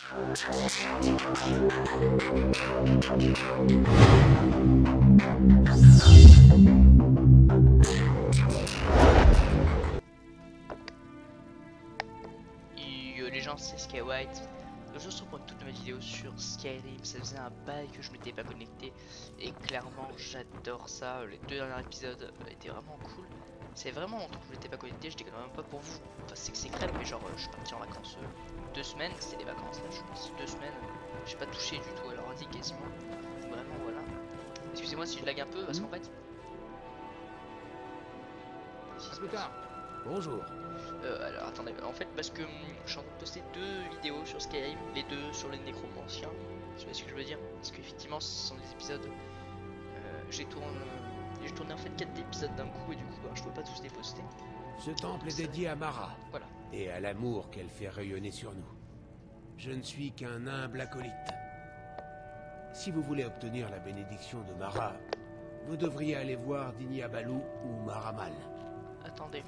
Yo les gens, c'est Skywhite. Je se retrouve pour une toute nouvelle vidéo sur Skyrim. Ça faisait un bail que je m'étais pas connecté et clairement j'adore ça. Les deux derniers épisodes étaient vraiment cool. C'est vraiment longtemps que je m'étais pas connecté, j'étais quand même pas pour vous. Enfin c'est que c'est crème, mais genre je suis parti en vacances 2 semaines, c'était des vacances là, je suis parti 2 semaines. J'ai pas touché du tout à l'ordi quasiment. Vraiment voilà. Excusez-moi si je lag un peu parce qu'en fait... À plus tard. Bonjour. Alors attendez, en fait parce que je suis en train de poster 2 vidéos sur Skyrim, les 2 sur les nécromanciens, tu vois ce que je veux dire, parce qu'effectivement ce sont des épisodes, j'ai tourné en fait 4 épisodes d'un coup et du coup je pouvais pas tous les poster. Ce temple est dédié à Mara. Voilà. Et à l'amour qu'elle fait rayonner sur nous. Je ne suis qu'un humble acolyte. Si vous voulez obtenir la bénédiction de Mara, vous devriez aller voir Diniabalou ou Maramal. Attendez.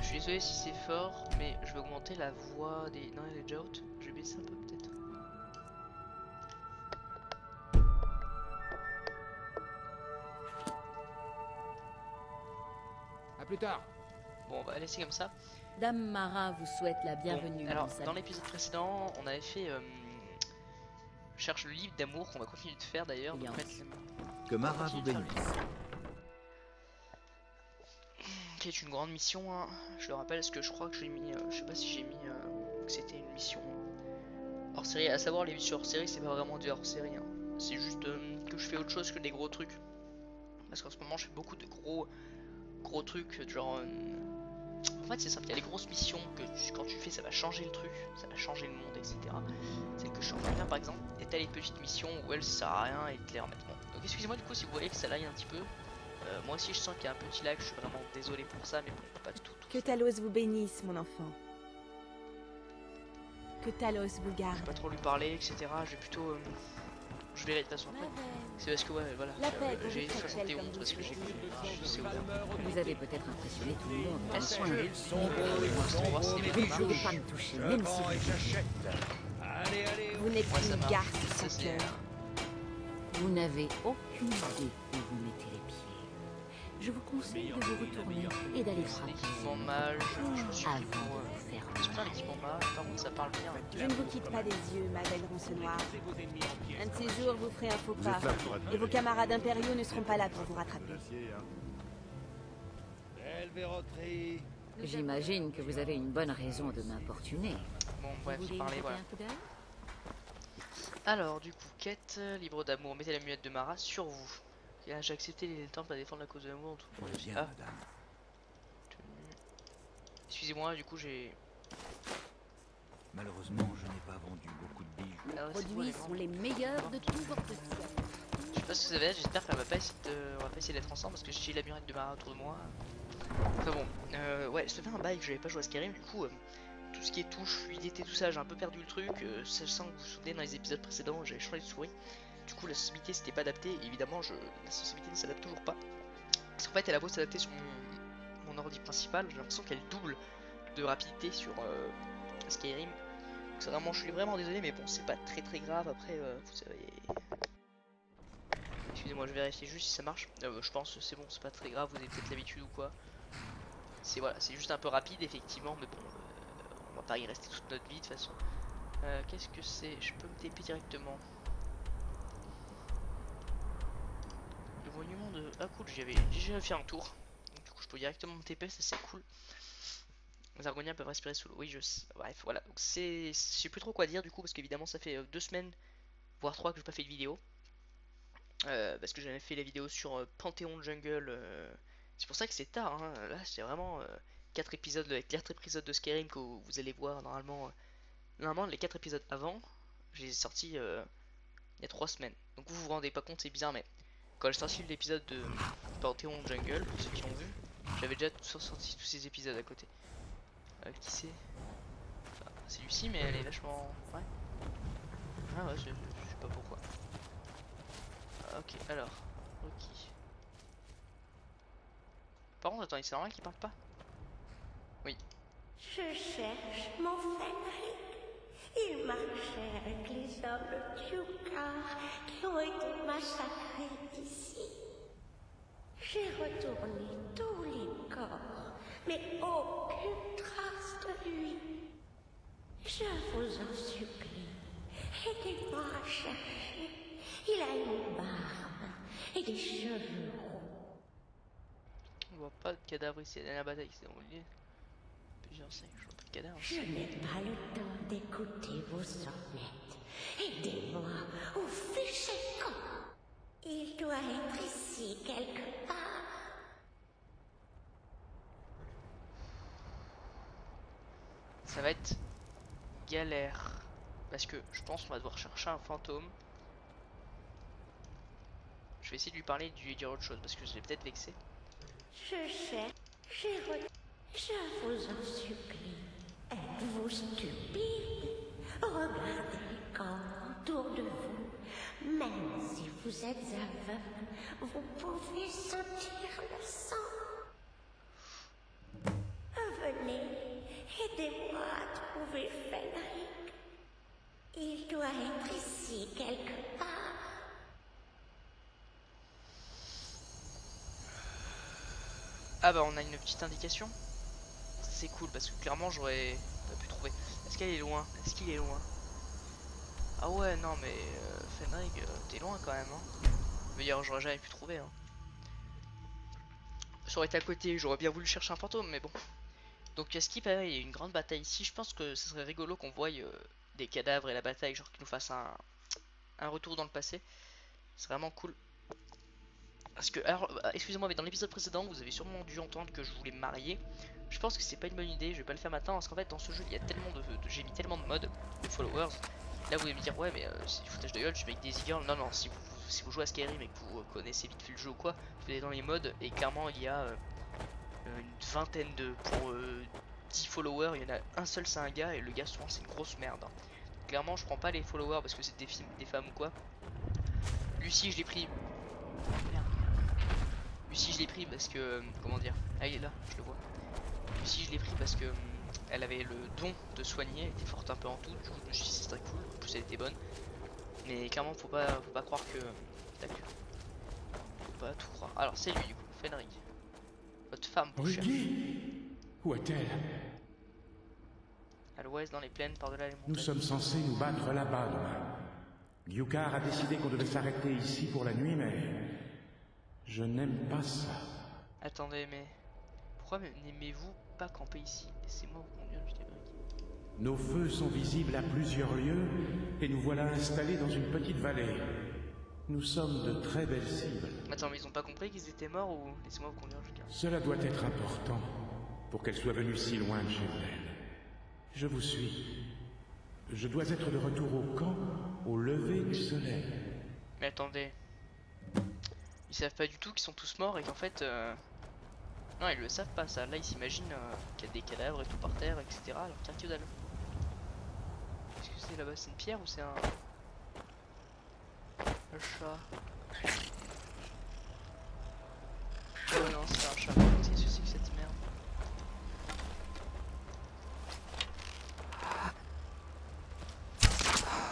Je suis désolé si c'est fort, mais je vais augmenter la voix des... Non, elle est déjà haute. Je vais baisser un peu peut-être. À plus tard. Bon, on va laisser comme ça. Dame Mara vous souhaite la bienvenue. Bon, alors, dans l'épisode précédent, on avait fait... cherche le livre d'amour qu'on va continuer de faire d'ailleurs. Que Mara vous bénisse. Qui est une grande mission, hein. Je le rappelle, parce que je crois que j'ai mis, je sais pas si j'ai mis que c'était une mission hors série. À savoir, les missions hors série, c'est pas vraiment du hors série, hein. C'est juste que je fais autre chose que des gros trucs. Parce qu'en ce moment, je fais beaucoup de gros trucs, genre. En fait, c'est simple, il y a les grosses missions que quand tu fais, ça va changer le truc, ça va changer le monde, etc. Celle que je suis en train de faire, par exemple, et t'as les petites missions où elles ça sert à rien et te les remettent. Bon. Donc, excusez-moi du coup si vous voyez que ça lag un petit peu. Moi aussi je sens qu'il y a un petit lag, je suis vraiment désolé pour ça, mais bon, pas tout. Que Talos vous bénisse, mon enfant. Que Talos vous garde. Je vais pas trop lui parler, etc. Je vais plutôt... je verrai de toute façon après. C'est parce que ouais, voilà, j'ai 71 parce que j'ai... Vous avez peut-être impressionné tout le monde. Est-ce que pour voir si les Vous ne mecs pouvez marchent. pas me toucher, même si Vous n'êtes Ouais, ça qu'une marche. garce Ça, sans c'est- cœur. vous n'avez aucune idée où vous mettez les pieds. Je vous conseille de vous retourner et d'aller C'est frapper. l'équipement mage, je me suis pris pour... Avant de vous faire C'est bien l'équipement mage, par contre ça parle bien. Je ne vous quitte pas des yeux, ma belle ronce-noire. Un de ces jours, vous ferez un faux pas. Et vos camarades impériaux ne seront pas là pour vous rattraper. J'imagine que vous avez une bonne raison de m'importuner. Bon bref, Vous voulez parler jeter voilà. un coup d'œil? Alors du coup, quête, libre d'amour, mettez la muette de Mara sur vous. Et là, j'ai accepté les temples à défendre la cause de l'amour. Bien, Ah, madame. excusez-moi, du coup j'ai... Malheureusement, je n'ai pas vendu beaucoup de bijoux. Les Ah, c'est bon, produits les sont les meilleurs de tout votre siècle. Je sais pas ce que ça va être, j'espère qu'elle va pas essayer de... on va pas essayer d'être ensemble parce que j'ai la murette de Mara autour de moi. Enfin bon, ouais, ça fait un bail que j'avais pas joué à Skyrim, du coup, tout ce qui est touche, fluidité, tout ça, j'ai un peu perdu le truc. Sachant que vous vous souvenez, dans les épisodes précédents, j'avais changé de souris. Du coup, la sensibilité s'était pas adaptée, et évidemment, la sensibilité ne s'adapte toujours pas. Parce qu'en fait, elle a beau s'adapter sur mon ordi principal, j'ai l'impression qu'elle double de rapidité sur Skyrim. Donc, vraiment, je suis vraiment désolé, mais bon, c'est pas très grave. Après, vous savez. Excusez-moi, je vérifie juste si ça marche. Je pense que c'est bon, c'est pas très grave, vous avez peut-être l'habitude ou quoi. C'est voilà, c'est juste un peu rapide, effectivement, mais bon, on va pas y rester toute notre vie de toute façon. Qu'est-ce que c'est? Je peux me TP directement. Le monument de... Ah cool, j'avais déjà fait un tour. Donc, du coup, je peux directement me TP, ça c'est cool. Les Argoniens peuvent respirer sous l'eau. Oui, je sais. Bref, voilà. Donc c'est... Je sais plus trop quoi dire du coup, parce qu'évidemment, ça fait 2 semaines, voire 3 que j'ai pas fait de vidéo. Parce que j'avais fait la vidéo sur Panthéon Jungle. C'est pour ça que c'est tard, hein. Là, c'est vraiment 4 épisodes, les 4 épisodes de Skyrim que vous allez voir normalement. Normalement, les 4 épisodes avant, je les ai sortis il y a 3 semaines. Donc vous vous rendez pas compte, c'est bizarre, mais quand j'ai sorti l'épisode de Panthéon Jungle, pour ceux qui ont vu, j'avais déjà sorti tous ces épisodes à côté. Qui c'est? Enfin, c'est Lucie, mais elle est vachement... Ouais. Ah ouais, je sais pas pourquoi. Ok, alors. Ok. Par contre, attends, c'est normal qu'il parle pas? Oui. Je cherche mon Fenric. marché avec les hommes Tyukar qui ont été massacrés ici. J'ai retourné tous les corps, mais aucune trace de lui. Je vous en supplie, aidez-moi à chercher. Il a une barbe et des cheveux roux. On voit pas de cadavre ici. La dernière bataille, c'est dans le lit. Plusieurs siècles, je vois pas de cadavre. Je n'ai pas le temps d'écouter vos sornettes. Aidez-moi ou fichez quand. Il doit être ici quelque part. Ça va être galère. Parce que je pense qu'on va devoir chercher un fantôme. Je vais essayer de lui parler et de lui dire autre chose parce que je l'ai peut-être vexé. Je cherche. Je vous en supplie. Êtes-vous stupide? Regardez les corps autour de vous. Même si vous êtes aveugle, vous pouvez sentir le sang. Venez, aidez-moi à trouver Fenric. Il doit être ici quelque part. Ah bah on a une petite indication. C'est cool parce que clairement j'aurais pas pu trouver. Est-ce qu'elle est loin? Est-ce qu'il est loin? Ah ouais non mais Fenric t'es loin quand même hein. Je veux dire j'aurais jamais pu trouver hein. Ça aurait été à côté, j'aurais bien voulu chercher un fantôme mais bon. Donc à ce qui paraît il y a une grande bataille ici. Je pense que ce serait rigolo qu'on voie des cadavres et la bataille, genre qu'ils nous fassent un retour dans le passé. C'est vraiment cool. Parce que, alors, excusez-moi, mais dans l'épisode précédent, vous avez sûrement dû entendre que je voulais me marier. Je pense que c'est pas une bonne idée, je vais pas le faire maintenant, parce qu'en fait, dans ce jeu, il y a tellement j'ai mis tellement de modes, de followers. Là, vous allez me dire, ouais, mais c'est du foutage de gueule, je suis avec des e-girls. Non, non, si vous jouez à Skyrim et que vous connaissez vite fait le jeu ou quoi, vous allez dans les modes, et clairement, il y a une vingtaine pour 10 followers, il y en a un seul, c'est un gars, et le gars, souvent, c'est une grosse merde. Hein. Clairement, je prends pas les followers parce que c'est des femmes ou quoi. Lucie, je l'ai pris. Merde. Lucie je l'ai pris parce que comment dire, ah il est là, je le vois. Lucie je l'ai pris parce que elle avait le don de soigner, elle était forte un peu en tout, du coup je me suis dit c'est très cool, en plus elle était bonne. Mais clairement faut pas croire que tac. Faut pas tout croire. Alors c'est lui du coup, Fenric. Votre femme vous cherche. Où est-elle? À l'ouest dans les plaines par-delà les montagnes. Nous sommes censés nous battre là-bas demain. Gyukar a décidé qu'on devait s'arrêter ici pour la nuit, mais je n'aime pas ça. Attendez, mais pourquoi n'aimez-vous pas camper ici? Laissez-moi vous conduire, je dirais. Nos feux sont visibles à plusieurs lieux et nous voilà installés dans une petite vallée. Nous sommes de très belles cibles. Attends, mais ils ont pas compris qu'ils étaient morts ou laissez-moi vous conduire, je dirais. Cela doit être important pour qu'elle soit venue si loin de chez elle. Je vous suis. Je dois être de retour au camp au lever du soleil. Mais attendez. Ils savent pas du tout qu'ils sont tous morts et qu'en fait non ils le savent pas ça. Là ils s'imaginent qu'il y a des cadavres et tout par terre etc. Alors qu'est-ce que dalle. Qu'est-ce que c'est là-bas? C'est une pierre ou c'est un chat? Oh non c'est un chat. Qu'est-ce que c'est que cette merde?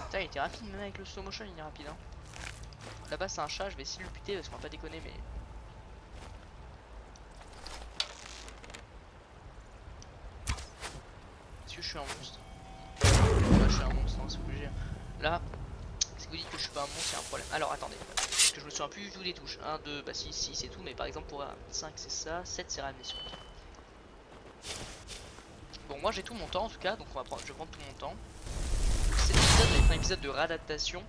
Putain il était rapide même avec le slow motion il est rapide hein. Là-bas c'est un chat, je vais essayer de le buter parce qu'on va pas déconner mais... Est-ce que je suis un monstre? Là je suis un monstre, hein, c'est obligé. Là, si vous dites que je suis pas un monstre, c'est un problème. Alors attendez, parce que je me souviens plus du tout des touches. 1, 2, bah si c'est tout, mais par exemple pour 5 c'est ça, 7 c'est ramener sur. Bon moi j'ai tout mon temps en tout cas, donc je vais prendre tout mon temps. Cet épisode va être un épisode de réadaptation.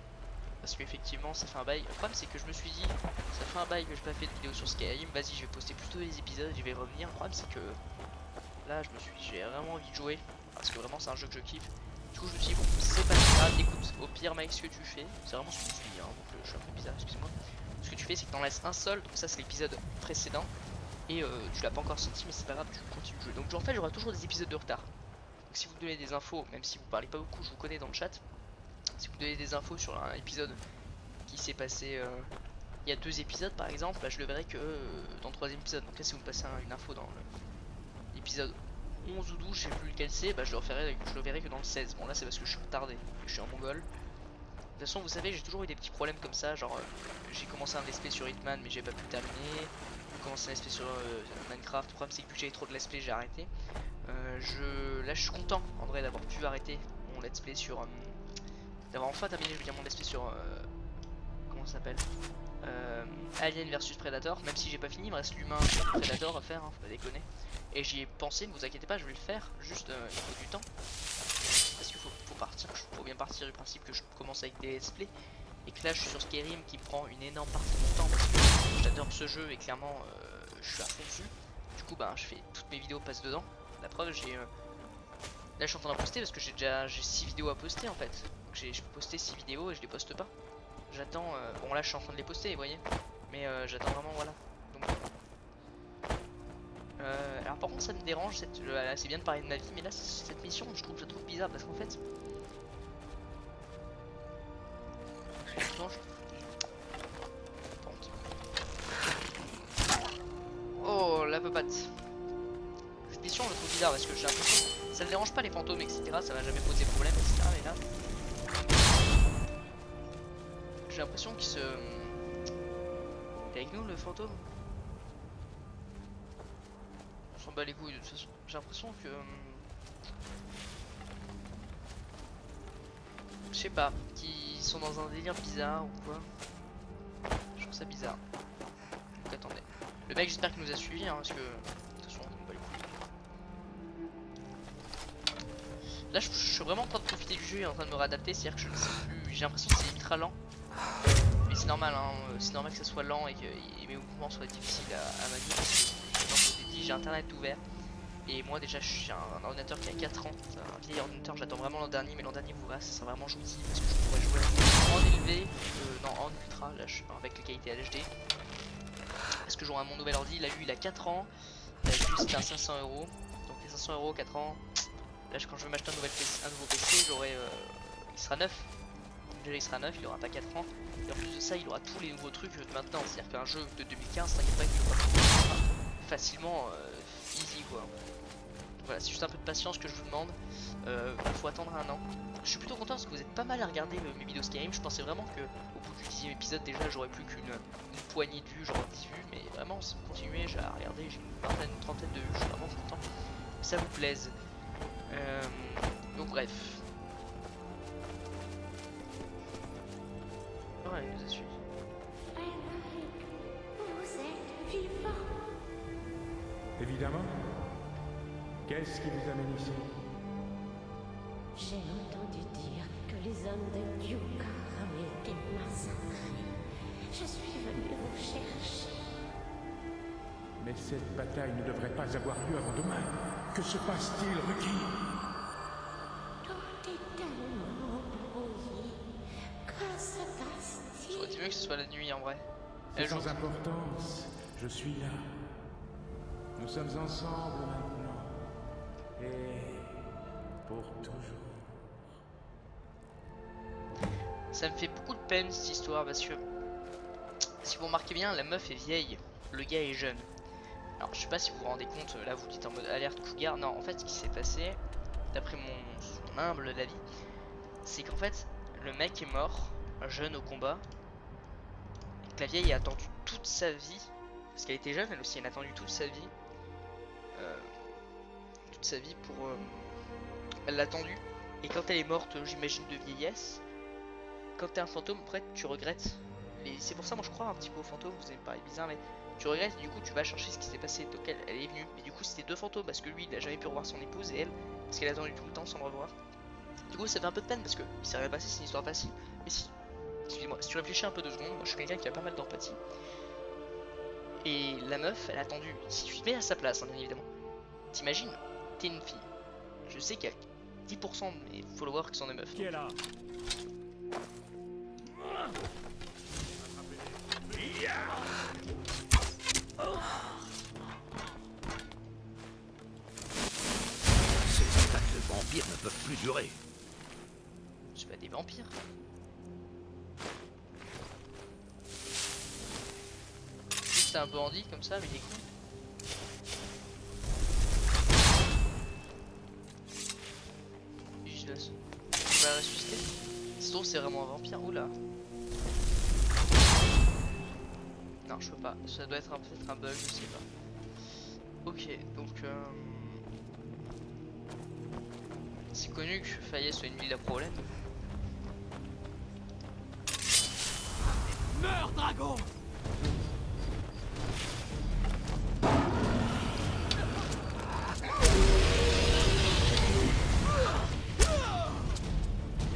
Parce qu'effectivement ça fait un bail. Le problème c'est que je me suis dit ça fait un bail que j'ai pas fait de vidéo sur Skyrim. Vas-y je vais poster plutôt les épisodes, je vais revenir. Le problème c'est que là je me suis dit j'ai vraiment envie de jouer. Parce que vraiment c'est un jeu que je kiffe. Du coup je me suis dit bon c'est pas grave, écoute au pire mec ce que tu fais. C'est vraiment ce que tu dis hein, donc je suis un peu bizarre excuse-moi. Ce que tu fais c'est que t'en laisses un seul. Donc ça c'est l'épisode précédent. Et tu l'as pas encore senti mais c'est pas grave tu continues de jouer. Donc en fait j'aurai toujours des épisodes de retard. Donc si vous donnez des infos, même si vous parlez pas beaucoup je vous connais dans le chat. Si vous donnez des infos sur un épisode qui s'est passé il y a 2 épisodes par exemple, bah, je le verrai que dans le 3e épisode. Donc là si vous me passez une info dans l'épisode 11 ou 12, je sais plus lequel c'est, bah je le verrai que dans le 16. Bon là c'est parce que je suis retardé, je suis en mongol. De toute façon vous savez j'ai toujours eu des petits problèmes comme ça, genre j'ai commencé un let's play sur Hitman mais j'ai pas pu le terminer. J'ai commencé un let's play sur Minecraft, le problème c'est que vu que j'avais trop de let's play j'ai arrêté. Là je suis content en vrai d'avoir pu arrêter mon let's play sur... d'avoir enfin terminé je veux dire mon let's play sur... comment ça s'appelle, Alien versus Predator, même si j'ai pas fini, il me reste l'humain Predator à faire, hein, faut pas déconner. Et j'y ai pensé, ne vous inquiétez pas, je vais le faire, juste il faut du temps. Parce qu'il faut bien partir du principe que je commence avec des let's play. Et que là je suis sur Skyrim qui prend une énorme partie de mon temps parce que j'adore ce jeu et clairement je suis à fond dessus. Du coup bah je fais toutes mes vidéos passent dedans. La preuve j'ai... là je suis en train de poster parce que j'ai 6 vidéos à poster en fait. Je peux poster 6 vidéos et je les poste pas. J'attends, bon là je suis en train de les poster vous voyez. Mais j'attends vraiment voilà. Donc, alors par contre ça me dérange, c'est bien de parler de ma vie mais là cette mission je la trouve bizarre parce qu'en fait... Oh la pepate. Cette mission je la trouve bizarre parce que j'ai l'impression ça ne dérange pas les fantômes etc, ça va jamais poser problème etc mais là j'ai l'impression qu'il se... T'es avec nous le fantôme? On s'en bat les couilles de toute façon. J'ai l'impression que... je sais pas, qu'ils sont dans un délire bizarre ou quoi. Je trouve ça bizarre. Donc attendez. Le mec j'espère qu'il nous a suivis hein, parce que... de toute façon on s'en bat les couilles. Là je suis vraiment en train de profiter du jeu et en train de me réadapter, c'est à dire que je ne sais plus... J'ai l'impression que c'est ultra lent. Mais c'est normal, hein, c'est normal que ça soit lent et que mes mouvements soient difficiles à manier parce que comme je vous ai dit j'ai internet ouvert et moi déjà je suis un ordinateur qui a 4 ans, c'est un vieil ordinateur, j'attends vraiment l'an dernier mais l'an dernier vous verrez ça sera vraiment jouissif parce que je pourrais jouer en élevé, non en ultra, là je suis avec les qualités HD parce que j'aurai mon nouvel ordi, là lui il a 4 ans, là lui c'était à 500 €, donc les 500 €, 4 ans, là quand je veux m'acheter un nouveau PC j'aurai, il sera neuf. Déjà il sera neuf, il aura pas 4 ans et en plus de ça il aura tous les nouveaux trucs de maintenant, c'est à dire qu'un jeu de 2015 t'inquiète pas qu'il aura facilement easy quoi. Donc voilà c'est juste un peu de patience que je vous demande, il faut attendre un an. Je suis plutôt content parce que vous êtes pas mal à regarder mes vidéos Skyrim, je pensais vraiment que au bout du 10e épisode déjà j'aurais plus qu'une poignée de vues, genre 10 vues, mais vraiment si vous continuez j'ai à regarder, j'ai une vingtaine, une trentaine de vues, je suis vraiment content que ça vous plaise. Donc bref. Ouais, il nous a suivi. Vous êtes vivant. Évidemment. Qu'est-ce qui vous amène ici? J'ai entendu dire que les hommes de Yukar avaient été massacrés. Je suis venu vous chercher. Mais cette bataille ne devrait pas avoir lieu avant demain. Que se passe-t-il, Ruki? Tout est tellement brouillé. Que se passe-t-il? Ça aurait été mieux que ce soit la nuit en vrai. C'est sans importance. Je suis là. Nous sommes ensemble maintenant. Et pour toujours. Ça me fait beaucoup de peine cette histoire parce que si vous remarquez bien la meuf est vieille, le gars est jeune. Alors je sais pas si vous vous rendez compte, là vous dites en mode alerte cougar, non en fait ce qui s'est passé, d'après mon humble avis, c'est qu'en fait le mec est mort, jeune au combat, et que la vieille a attendu toute sa vie, parce qu'elle était jeune elle aussi, elle a attendu toute sa vie pour... elle l'a attendu, et quand elle est morte j'imagine de vieillesse, quand t'es un fantôme après tu regrettes, c'est pour ça moi je crois un petit peu aux fantômes, vous allez me paraître bizarre mais tu regrettes, du coup tu vas chercher ce qui s'est passé, donc elle est venue, mais du coup c'était deux fantômes parce que lui il a jamais pu revoir son épouse et elle, parce qu'elle a attendu tout le temps sans le revoir. Du coup ça fait un peu de peine parce que il s'est rien passé, c'est une histoire facile, mais si, excusez-moi, si tu réfléchis un peu 2 secondes, moi je suis quelqu'un qui a pas mal d'empathie. Et la meuf elle a attendu, si tu te mets à sa place hein, bien évidemment, t'imagines, t'es une fille, je sais qu'il y a 10% de mes followers qui sont des meufs. Qui est là? Ces attaques de vampires ne peuvent plus durer. C'est pas des vampires. Juste un bandit comme ça, mais il est con. ressusciter. Sinon c'est vraiment un vampire. Oula. Non, je peux pas. Ça doit être peut-être un bug, je sais pas. Ok, donc c'est connu que Fayez soit une ville à problème. Meurs, dragon!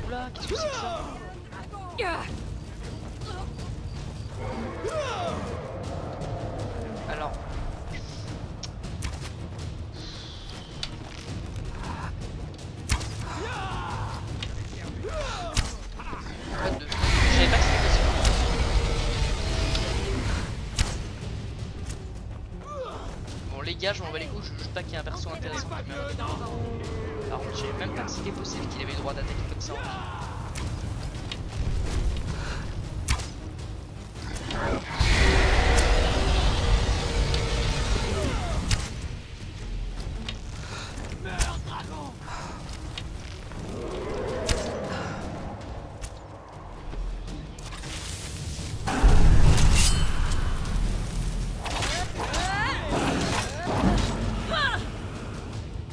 Oula, qu'est-ce que c'est que ça? Alors. What the fuck? Je savais pas que c'était possible. Bon les gars, je m'en bats les couilles, je juge pas qu'il y ait un perso intéressant comme Par contre, je savais même pas que c'était possible qu'il avait le droit d'attaquer comme ça en ville.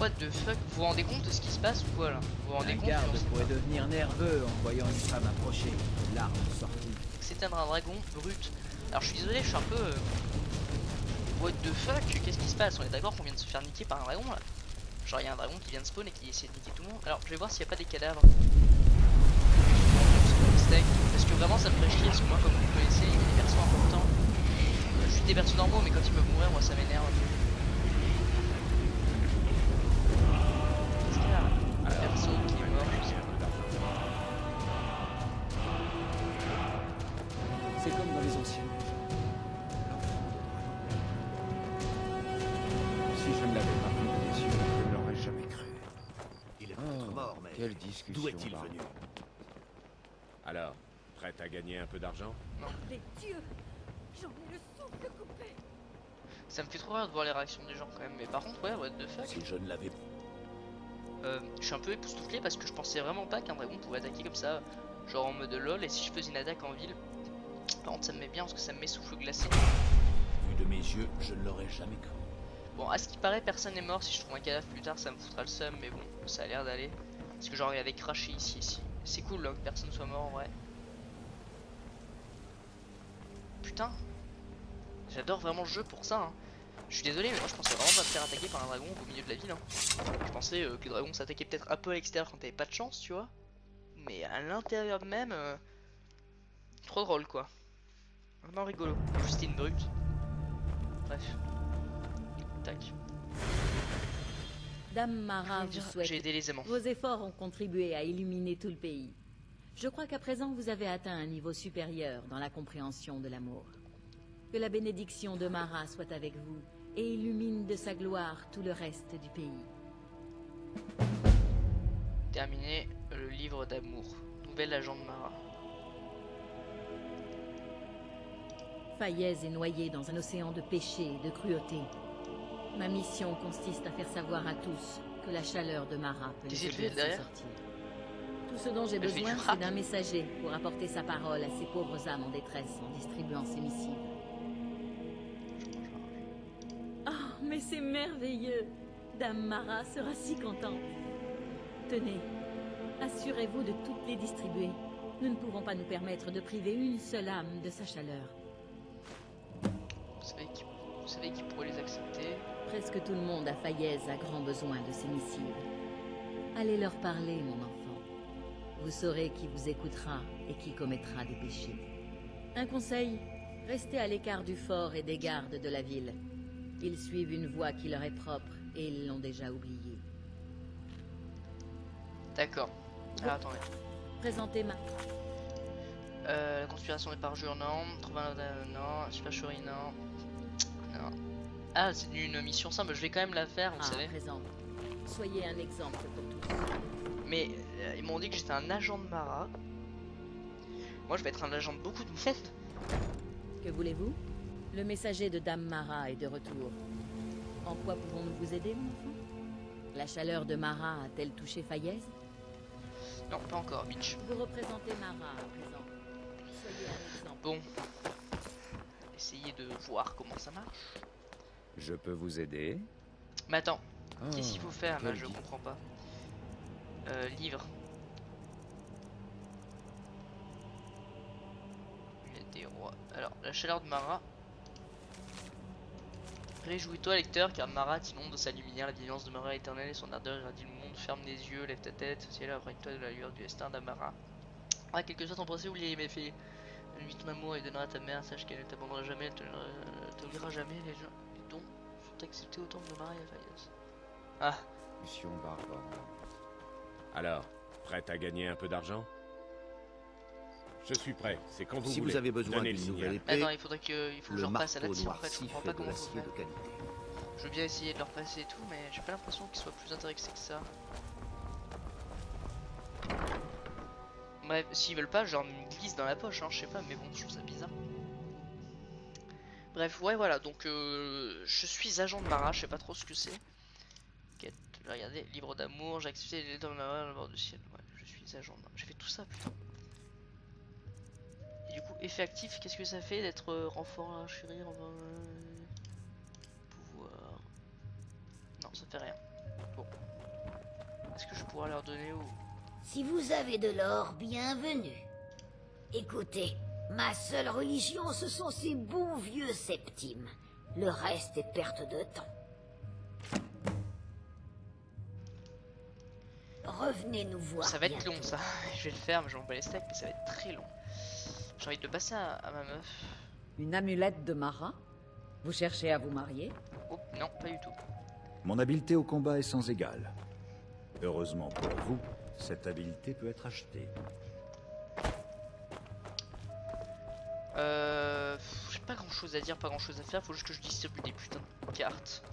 What the fuck? Vous vous rendez compte de ce qui se passe ou quoi là? Vous vous rendez Un compte garde pourrait devenir nerveux en voyant une femme approcher, l'arme sortie. c'était un dragon brut. Alors je suis désolé, je suis un peu... What the fuck? Qu'est-ce qui se passe? On est d'accord qu'on vient de se faire niquer par un dragon là? Genre il y a un dragon qui vient de spawn et qui essaie de niquer tout le monde. Alors je vais voir s'il n'y a pas des cadavres. Parce que vraiment ça me ferait chier, parce que moi comme vous le connaissez, il y a des persos importants. Je suis des persos normaux mais quand ils peuvent mourir, moi ça m'énerve. Est-ce qu'il y a un perso qui est mort? Je sais pas. C'est comme dans les anciens. Si je ne l'avais pas pris dans les yeux, je ne l'aurais jamais cru. Il est peut-être mort, mais Quelle discussion. d'où est-il Barbara. venu? Alors, prête à gagner un peu d'argent? Les dieux, j'en ai le souffle coupé. Ça me fait trop rire de voir les réactions des gens quand même. Mais par contre, ouais, what the fuck? Si je ne l'avais Je suis un peu époustouflé parce que je pensais vraiment pas qu'un dragon pouvait attaquer comme ça, genre en mode lol. Et si je faisais une attaque en ville, par contre ça me met bien parce que ça me met souffle glacé. vu de mes yeux, je ne l'aurais jamais cru. Bon, à ce qui paraît, personne n'est mort. Si je trouve un cadavre plus tard, ça me foutra le seum. Mais bon, ça a l'air d'aller. Parce que genre il avait craché ici. C'est cool là, que personne soit mort en vrai. Putain, j'adore vraiment le jeu pour ça. Hein. Je suis désolé, mais moi je pensais vraiment pas me faire attaquer par un dragon au milieu de la ville. Hein. Je pensais que les dragons s'attaquaient peut-être un peu à l'extérieur quand t'avais pas de chance, tu vois. Mais à l'intérieur même, trop drôle quoi. Vraiment rigolo. Juste une brute. Bref. Tac. Dame Mara vous souhaite. J'ai aidé les aimants. Vos efforts ont contribué à illuminer tout le pays. Je crois qu'à présent vous avez atteint un niveau supérieur dans la compréhension de l'amour. Que la bénédiction de Mara soit avec vous et illumine de sa gloire tout le reste du pays. Terminé le livre d'amour. Nouvel agent de Mara. Fayez est noyé dans un océan de péché et de cruauté. Ma mission consiste à faire savoir à tous que la chaleur de Mara peut Qu'est-ce les qu'il fait aider à derrière? s'en sortir. Tout ce dont j'ai Elle fait du besoin, rap. c'est d'un messager pour apporter sa parole à ces pauvres âmes en détresse en distribuant ces missives. Oh, mais c'est merveilleux! Dame Mara sera si contente. Tenez, assurez-vous de toutes les distribuer. Nous ne pouvons pas nous permettre de priver une seule âme de sa chaleur. Vous savez qui pourrait les accepter? Presque tout le monde à Fayez a grand besoin de ces missives. Allez leur parler, mon enfant. Vous saurez qui vous écoutera et qui commettra des péchés. Un conseil, restez à l'écart du fort et des gardes de la ville. Ils suivent une voie qui leur est propre et ils l'ont déjà oubliée. D'accord. Ah, attendez. Présentez ma... La conspiration des parjures, non. Trouver un... non. Supercherie, non. Non. Ah, c'est une mission simple, je vais quand même la faire, vous savez. présent. Soyez un exemple pour tous. Mais ils m'ont dit que j'étais un agent de Mara. Moi, je vais être un agent de beaucoup de monde. Que voulez-vous? Le messager de Dame Mara est de retour. En quoi pouvons-nous vous aider, mon enfant? La chaleur de Mara a-t-elle touché Fayez? Non, pas encore, bitch. Vous représentez Mara à présent. Soyez un exemple. Bon. Essayez de voir comment ça marche. Je peux vous aider? Mais attends, Oh, qu'est-ce qu'il faut faire là? quel Je guide. comprends pas. Livre. Des rois. Alors, la chaleur de Mara. Réjouis-toi, lecteur, car Mara t'inonde de sa lumière. La diligence de Mara éternelle et son ardeur irradie le monde. Ferme les yeux, lève ta tête. Ciel, imprègne-toi de la lueur du destin d'Amara. Ah, quelque soit ton procès, oublie les méfaits. Elle lui ton amour et donnera à ta mère. Sache qu'elle ne t'abandonnera jamais, elle t'oubliera jamais. Les dons sont acceptés au temple de Mara et à Fayez. Ah, Mission barbare. Alors, prête à gagner un peu d'argent? Je suis prêt, c'est quand vous Si voulez. vous avez besoin Donnez le d'une nouvelle signal. épée, attends, il faut que je le repasse à la marteau team en fait. Je noirci comprends fait pas de comment faut l'acier faire. de qualité. Je veux bien essayer de leur passer et tout, mais j'ai pas l'impression qu'ils soient plus intéressés que ça. Bref, s'ils veulent pas, je leur glisse dans la poche, hein, je sais pas, mais bon, je trouve ça bizarre. Bref, ouais, voilà, donc je suis agent de Mara, je sais pas trop ce que c'est. Quête, regardez, livre d'amour, j'ai accepté les lettres de Mara à bord du ciel. Ouais, je suis agent de Mara. J'ai fait tout ça, putain. Et du coup, effet actif, qu'est-ce que ça fait d'être renfort à chérir, pouvoir. Non, ça fait rien. Bon. Est-ce que je pourrais leur donner ou. Si vous avez de l'or, bienvenue. Écoutez, ma seule religion, ce sont ces bons vieux septimes. Le reste est perte de temps. Revenez nous voir. Ça va être bientôt. long ça, je vais le faire, mais je m'en bats les steaks, mais ça va être très long. J'ai envie de le passer à ma meuf. Une amulette de Mara? Vous cherchez à vous marier? Oh, non, pas du tout. Mon habileté au combat est sans égale. Heureusement pour vous, cette habileté peut être achetée. J'ai pas grand chose à dire, pas grand chose à faire, faut juste que je distribue des putains de cartes.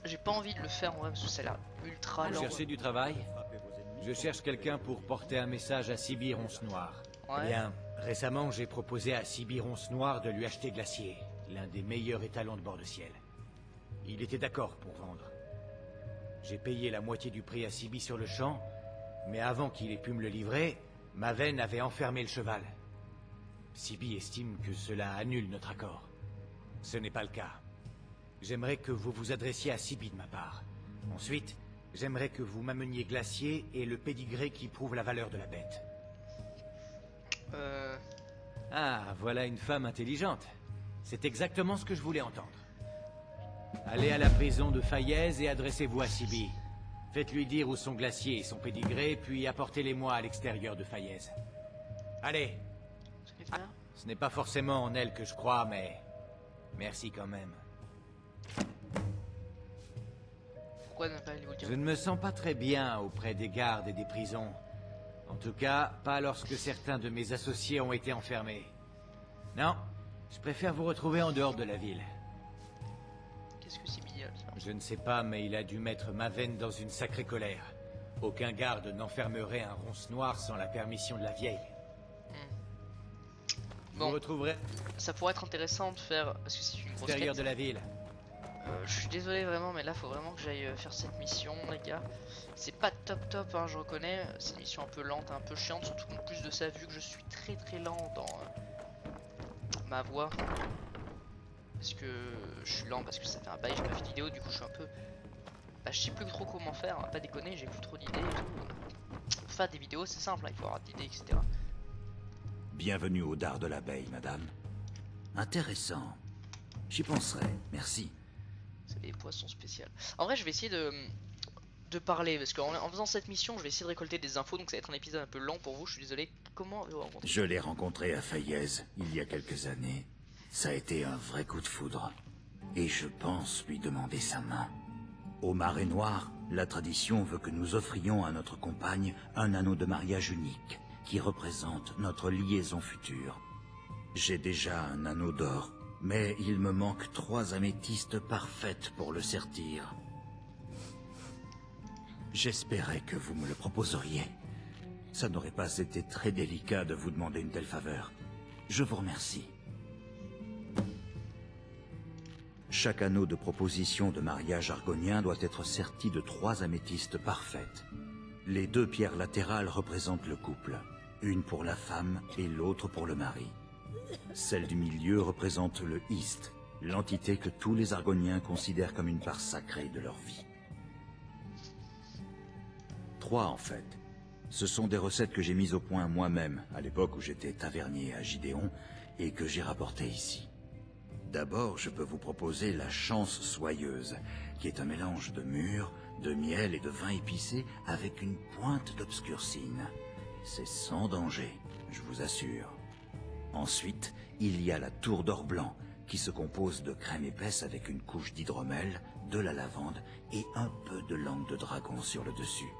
J'ai pas envie de le faire en vrai parce que ça a l'air ultra Vous lent. cherchez du travail? Je cherche quelqu'un pour porter un message à Sibir Ronce Noir. Ouais. Bien, récemment j'ai proposé à Sibir Ronce Noir de lui acheter Glacier, l'un des meilleurs étalons de bord de ciel. Il était d'accord pour vendre. J'ai payé la moitié du prix à Sibi sur le champ, mais avant qu'il ait pu me le livrer, Maven avait enfermé le cheval. Sibi estime que cela annule notre accord. Ce n'est pas le cas. J'aimerais que vous vous adressiez à Sibi de ma part. Ensuite, j'aimerais que vous m'ameniez Glacier et le pédigré qui prouve la valeur de la bête. Ah, voilà une femme intelligente. C'est exactement ce que je voulais entendre. Allez à la prison de Fayez et adressez-vous à Sibi. Faites-lui dire où sont Glacier et son pédigré, puis apportez-les-moi à l'extérieur de Fayez. Allez. Ce n'est pas forcément en elle que je crois, mais... merci quand même. Pourquoi ne pas aller vous le dire? Je ne me sens pas très bien auprès des gardes et des prisons. En tout cas, pas lorsque certains de mes associés ont été enfermés. Non, je préfère vous retrouver en dehors de la ville. Qu'est-ce que c'est bidal ça? Je ne sais pas, mais il a dû mettre Maven dans une sacrée colère. Aucun garde n'enfermerait un ronce noir sans la permission de la vieille. Bon. Vous retrouverez Ça pourrait être intéressant de faire, parce que c'est une grosse l'extérieur quête. de la ville. Je suis désolé vraiment, mais là faut vraiment que j'aille faire cette mission, les gars. C'est pas top, hein, je reconnais. C'est une mission un peu lente, un peu chiante, surtout en plus de ça, vu que je suis très lent dans ma voix. Parce que je suis lent, parce que ça fait un bail, j'ai pas fait de vidéo, du coup je suis un peu... Bah, je sais plus trop comment faire, on va pas déconner, j'ai plus trop d'idées et tout. Pour faire des vidéos c'est simple, hein, il faut avoir d'idées, etc. Bienvenue au dard de l'abeille, madame. Intéressant. J'y penserai, merci. C'est des poissons spéciaux. En vrai je vais essayer de parler, parce qu'en faisant cette mission je vais essayer de récolter des infos, donc ça va être un épisode un peu lent pour vous, je suis désolé. Comment avez-vous rencontré? Je l'ai rencontré à Fayez, il y a quelques années. Ça a été un vrai coup de foudre. Et je pense lui demander sa main. Au Marais Noir, la tradition veut que nous offrions à notre compagne un anneau de mariage unique, qui représente notre liaison future. J'ai déjà un anneau d'or, mais il me manque 3 améthystes parfaites pour le sertir. J'espérais que vous me le proposeriez. Ça n'aurait pas été très délicat de vous demander une telle faveur. Je vous remercie. Chaque anneau de proposition de mariage argonien doit être serti de 3 améthystes parfaites. Les 2 pierres latérales représentent le couple. Une pour la femme et l'autre pour le mari. Celle du milieu représente le East, l'entité que tous les Argoniens considèrent comme une part sacrée de leur vie. 3 en fait. Ce sont des recettes que j'ai mises au point moi-même à l'époque où j'étais tavernier à Gideon et que j'ai rapportées ici. D'abord, je peux vous proposer la chance soyeuse, qui est un mélange de mûre, de miel et de vin épicé avec une pointe d'obscurcine. C'est sans danger, je vous assure. Ensuite, il y a la tour d'or blanc, qui se compose de crème épaisse avec une couche d'hydromel, de la lavande et un peu de langue de dragon sur le dessus.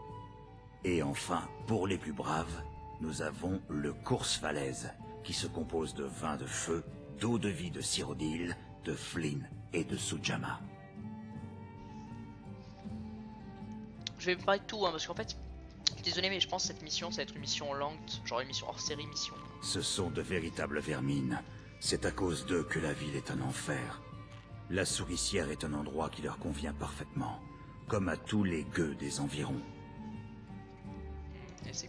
Et enfin, pour les plus braves, nous avons le course falaise, qui se compose de vin de feu, d'eau de vie de Cyrodiil, de Flynn et de Sujamma. Je vais me parler de tout, hein, parce qu'en fait, désolé, mais je pense que cette mission, ça va être une mission longue, genre une mission hors série mission. Ce sont de véritables vermines. C'est à cause d'eux que la ville est un enfer. La souricière est un endroit qui leur convient parfaitement, comme à tous les gueux des environs.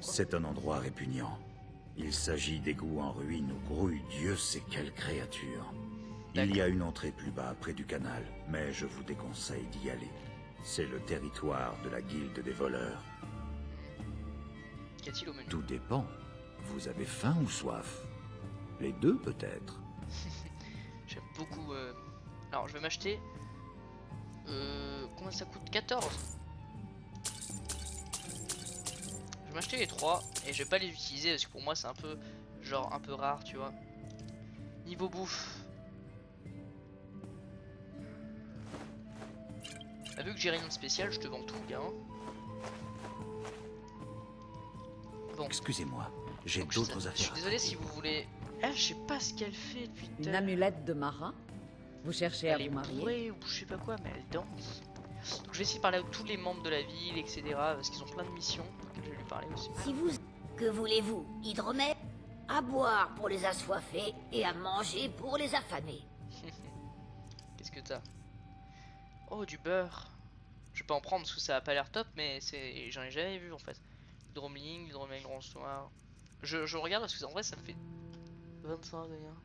C'est un endroit répugnant. Il s'agit d'égouts en ruine où grouille Dieu sait quelle créature. Il y a une entrée plus bas, près du canal, mais je vous déconseille d'y aller. C'est le territoire de la guilde des voleurs. Qu'y a-t-il au menu? Tout dépend. Vous avez faim ou soif? Les deux, peut-être. J'aime beaucoup... Alors, je vais m'acheter... Combien ça coûte? 14. Je vais m'acheter les 3 et je vais pas les utiliser parce que pour moi c'est un peu... Genre un peu rare, tu vois. Niveau bouffe. Ah, vu que j'ai rien de spécial, je te vends tout, gars. Bon. Excusez-moi, j'ai d'autres affaires. Je suis désolé si vous voulez... Ah, je sais pas ce qu'elle fait depuis tout à Une l'heure. amulette de Mara? Vous cherchez à vous marier? Bourrée, ou je sais pas quoi, mais elle danse. Donc je vais essayer de parler à tous les membres de la ville, etc. Parce qu'ils ont plein de missions. Donc je vais lui parler aussi. Si vous... Que voulez-vous? Hydromel? À boire pour les assoiffés et à manger pour les affamés. Qu'est-ce que t'as? Oh, du beurre. Je vais pas en prendre parce que ça a pas l'air top, mais c'est... J'en ai jamais vu en fait. Hydromel, hydromel grand soir. Je regarde parce que en vrai ça me fait 25 d'ailleurs.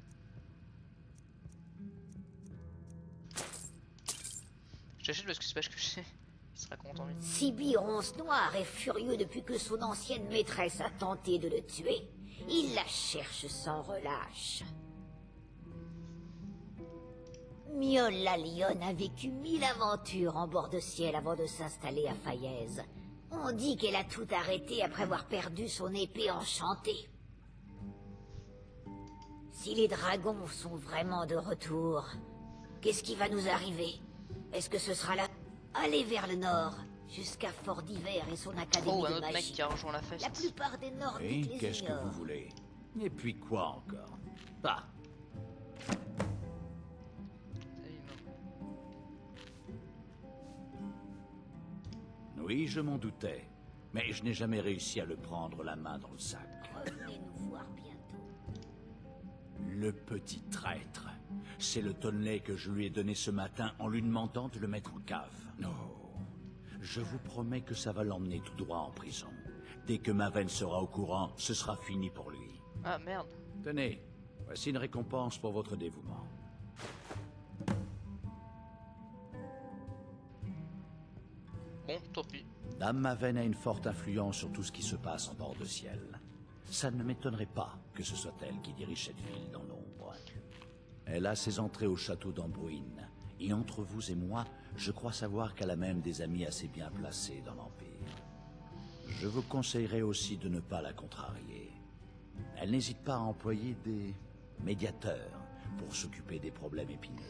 J'achète parce que c'est pas ce que je sais. Il sera content lui. Sibi Ronce Noir est furieux depuis que son ancienne maîtresse a tenté de le tuer. Il la cherche sans relâche. Miol la lionne a vécu 1000 aventures en bord de ciel avant de s'installer à Fayez. On dit qu'elle a tout arrêté après avoir perdu son épée enchantée. Si les dragons sont vraiment de retour, qu'est-ce qui va nous arriver? Est-ce que ce sera là? Aller vers le nord, jusqu'à Fort d'Hiver et son académie un de autre magie. mec qui a rejoint la fête. La plupart des Nordiques Oui, les qu'est-ce que ignorent. vous voulez? Et puis quoi encore? Bah, oui, je m'en doutais. Mais je n'ai jamais réussi à le prendre la main dans le sac. Revenez nous voir bientôt. Le petit traître. C'est le tonnelet que je lui ai donné ce matin en lui demandant de le mettre en cave. Oh, je vous promets que ça va l'emmener tout droit en prison. Dès que Maven sera au courant, ce sera fini pour lui. Ah merde. Tenez, voici une récompense pour votre dévouement. Bon, tant pis. Dame Maven a une forte influence sur tout ce qui se passe en bord de ciel. Ça ne m'étonnerait pas que ce soit elle qui dirige cette ville dans l'ombre. Elle a ses entrées au château d'Ambruine. Et entre vous et moi, je crois savoir qu'elle a même des amis assez bien placés dans l'Empire. Je vous conseillerais aussi de ne pas la contrarier. Elle n'hésite pas à employer des médiateurs pour s'occuper des problèmes épineux.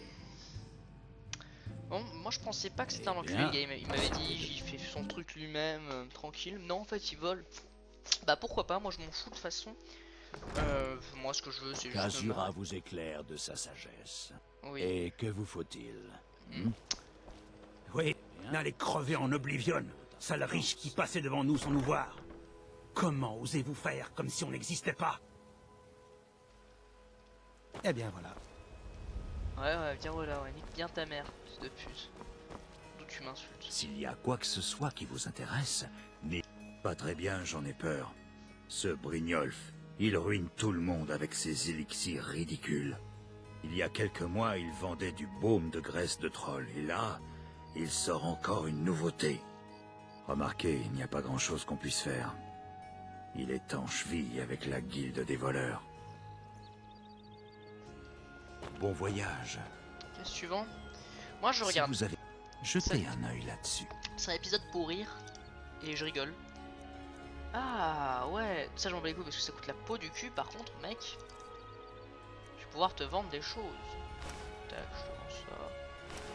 Bon, moi je pensais pas que c'était un enculé, le gars. Il m'avait dit, il fait son truc lui-même, tranquille. Non, en fait, il vole. Bah pourquoi pas, moi je m'en fous de toute façon. Moi ce que je veux c'est juste... Kazura vous éclaire de sa sagesse. Oui. Et que vous faut-il? Oui, allez crever en Oblivion, sale riche qui passait devant nous sans nous voir. Comment osez-vous faire comme si on n'existait pas? Eh bien voilà. Ouais, bien voilà, ouais, nique bien ta mère, fils de pute. D'où tu m'insultes? S'il y a quoi que ce soit qui vous intéresse, Pas très bien, j'en ai peur. Ce Brynjolf, il ruine tout le monde avec ses élixirs ridicules. Il y a quelques mois, il vendait du baume de graisse de troll, et là, il sort encore une nouveauté. Remarquez, il n'y a pas grand-chose qu'on puisse faire. Il est en cheville avec la guilde des voleurs. Bon voyage. Ok, suivant. Moi je Si regarde. vous avez jeté un œil là-dessus. C'est un épisode pour rire. Et je rigole. Ah ouais, ça j'en bats les couilles parce que ça coûte la peau du cul. Par contre, mec, je vais pouvoir te vendre des choses. Tac, je te vends ça.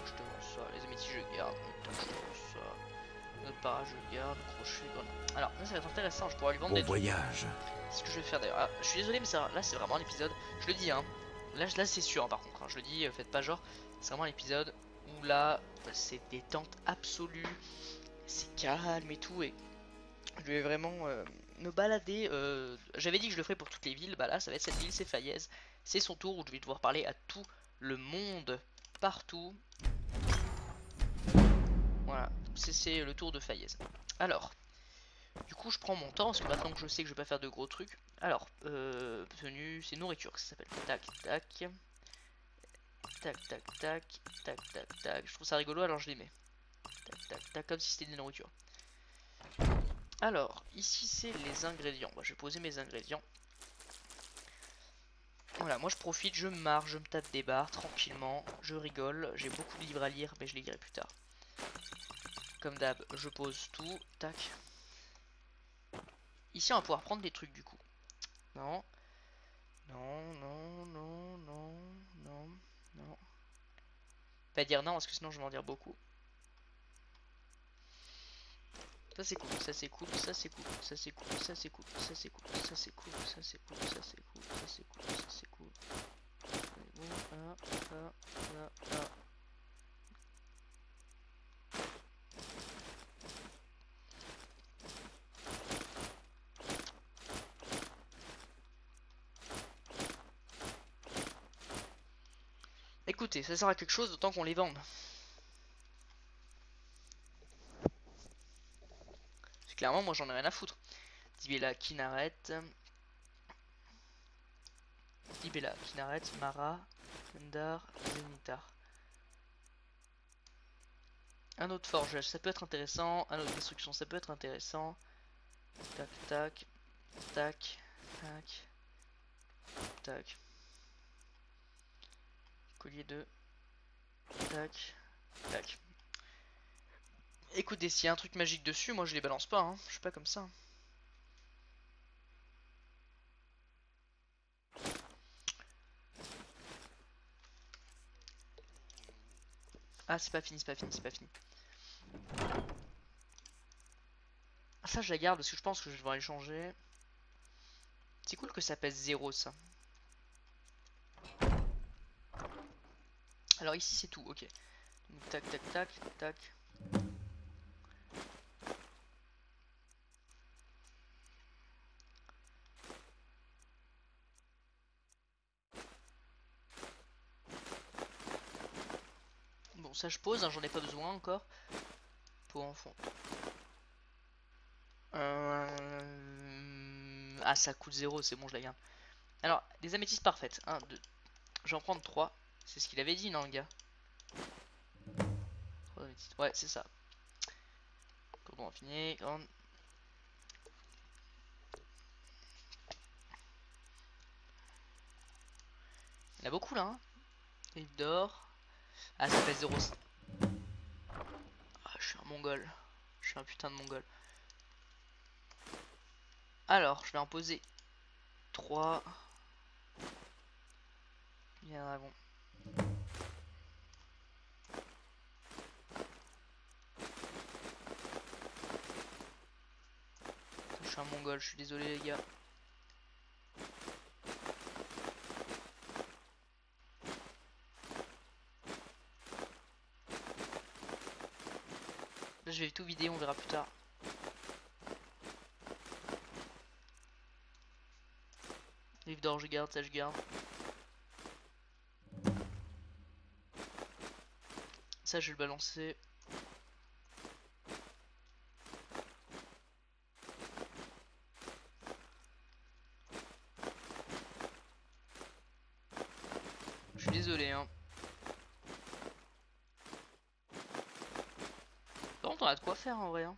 Je te vends ça. Les améthystes, je garde. Tac, je te vends ça. Notre para, je garde. Crochet, voilà. Alors, là, ça va être intéressant. Je pourrais lui vendre Bon des trucs. voyage. C'est ce que je vais faire d'ailleurs. Ah, je suis désolé, mais ça, là, c'est vraiment un épisode. Je le dis, hein. Là c'est sûr, hein, par contre. Hein, je le dis, faites pas genre. C'est vraiment un épisode où là, c'est détente absolue. C'est calme et tout. Et je vais vraiment me balader. J'avais dit que je le ferais pour toutes les villes. Bah là, ça va être cette ville, c'est Faillaise. C'est son tour où je vais devoir parler à tout le monde, partout. Voilà, c'est le tour de Faillaise. Alors, du coup, je prends mon temps parce que maintenant que je sais que je vais pas faire de gros trucs. Alors, tenue, c'est nourriture que ça s'appelle. Tac, tac. Tac, tac, tac. Tac, tac, tac. Je trouve ça rigolo, alors je les mets. Tac, tac, tac, comme si c'était de la nourriture. Alors, ici c'est les ingrédients. Moi, je vais poser mes ingrédients. Voilà, moi je profite, je marche, je me tape des barres tranquillement, je rigole. J'ai beaucoup de livres à lire, mais je les lirai plus tard. Comme d'hab, je pose tout. Tac. Ici, on va pouvoir prendre des trucs du coup. Non. Non, non, non, non, non, non. Pas dire non, parce que sinon je vais en dire beaucoup. Ça c'est cool, ça c'est cool, ça c'est cool, ça c'est cool, ça c'est cool, ça c'est cool, ça c'est cool, ça c'est cool, ça c'est cool, ça c'est cool, ça c'est cool. Bon, là, là, là, là. Écoutez, ça sert à quelque chose d'autant qu'on les vende. Clairement, moi j'en ai rien à foutre. Dibella, Kinaret. Dibella, Kinaret, Mara, Endar, Zenitar. Un autre forgeage, ça peut être intéressant. Un autre destruction, ça peut être intéressant. Tac, tac, tac, tac, tac. Collier 2. Tac, tac. Écoutez, s'il y a un truc magique dessus, moi je les balance pas, hein. Je suis pas comme ça. Ah, c'est pas fini, c'est pas fini, c'est pas fini. Ah, ça, je la garde parce que je pense que je vais échanger. C'est cool que ça pèse 0, ça. Alors ici, c'est tout, ok. Donc, tac, tac, tac, tac. Bon, ça je pose, hein, j'en ai pas besoin encore. Pour en fond. Ah, ça coûte 0, c'est bon, je la garde. Alors, des améthystes parfaites. 1, 2. Je vais en prendre 3. C'est ce qu'il avait dit, non, le gars? Ouais, c'est ça. Cordon infini, grande. Il y en a beaucoup là, hein. Il d'or. Ah, ça pèse 0. Ah, je suis un mongol. Je suis un putain de mongol. Alors, je vais en poser 3. Il y a un dragon. Je suis un mongol, je suis désolé les gars. Là, je vais tout vider, on verra plus tard. Livre d'or, je garde, ça je garde. Ça, je vais le balancer. désolé, hein. Par contre, on a de quoi faire en vrai, hein.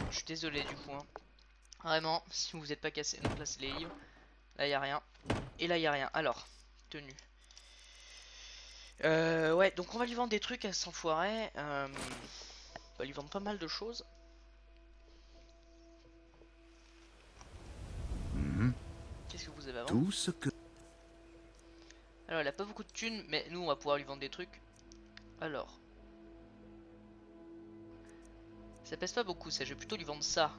Je suis désolé du coup, hein. Vraiment, si vous n'êtes pas cassé. Donc là, c'est les livres. Là, il n'y a rien. Et là, il n'y a rien. Alors, tenue. Ouais, donc on va lui vendre des trucs à cet enfoiré. On va lui vendre pas mal de choses. Qu'est-ce que vous avez avant? Tout ce que... Alors, elle a pas beaucoup de thunes, mais nous, on va pouvoir lui vendre des trucs. Alors. Ça pèse pas beaucoup, ça. Je vais plutôt lui vendre ça.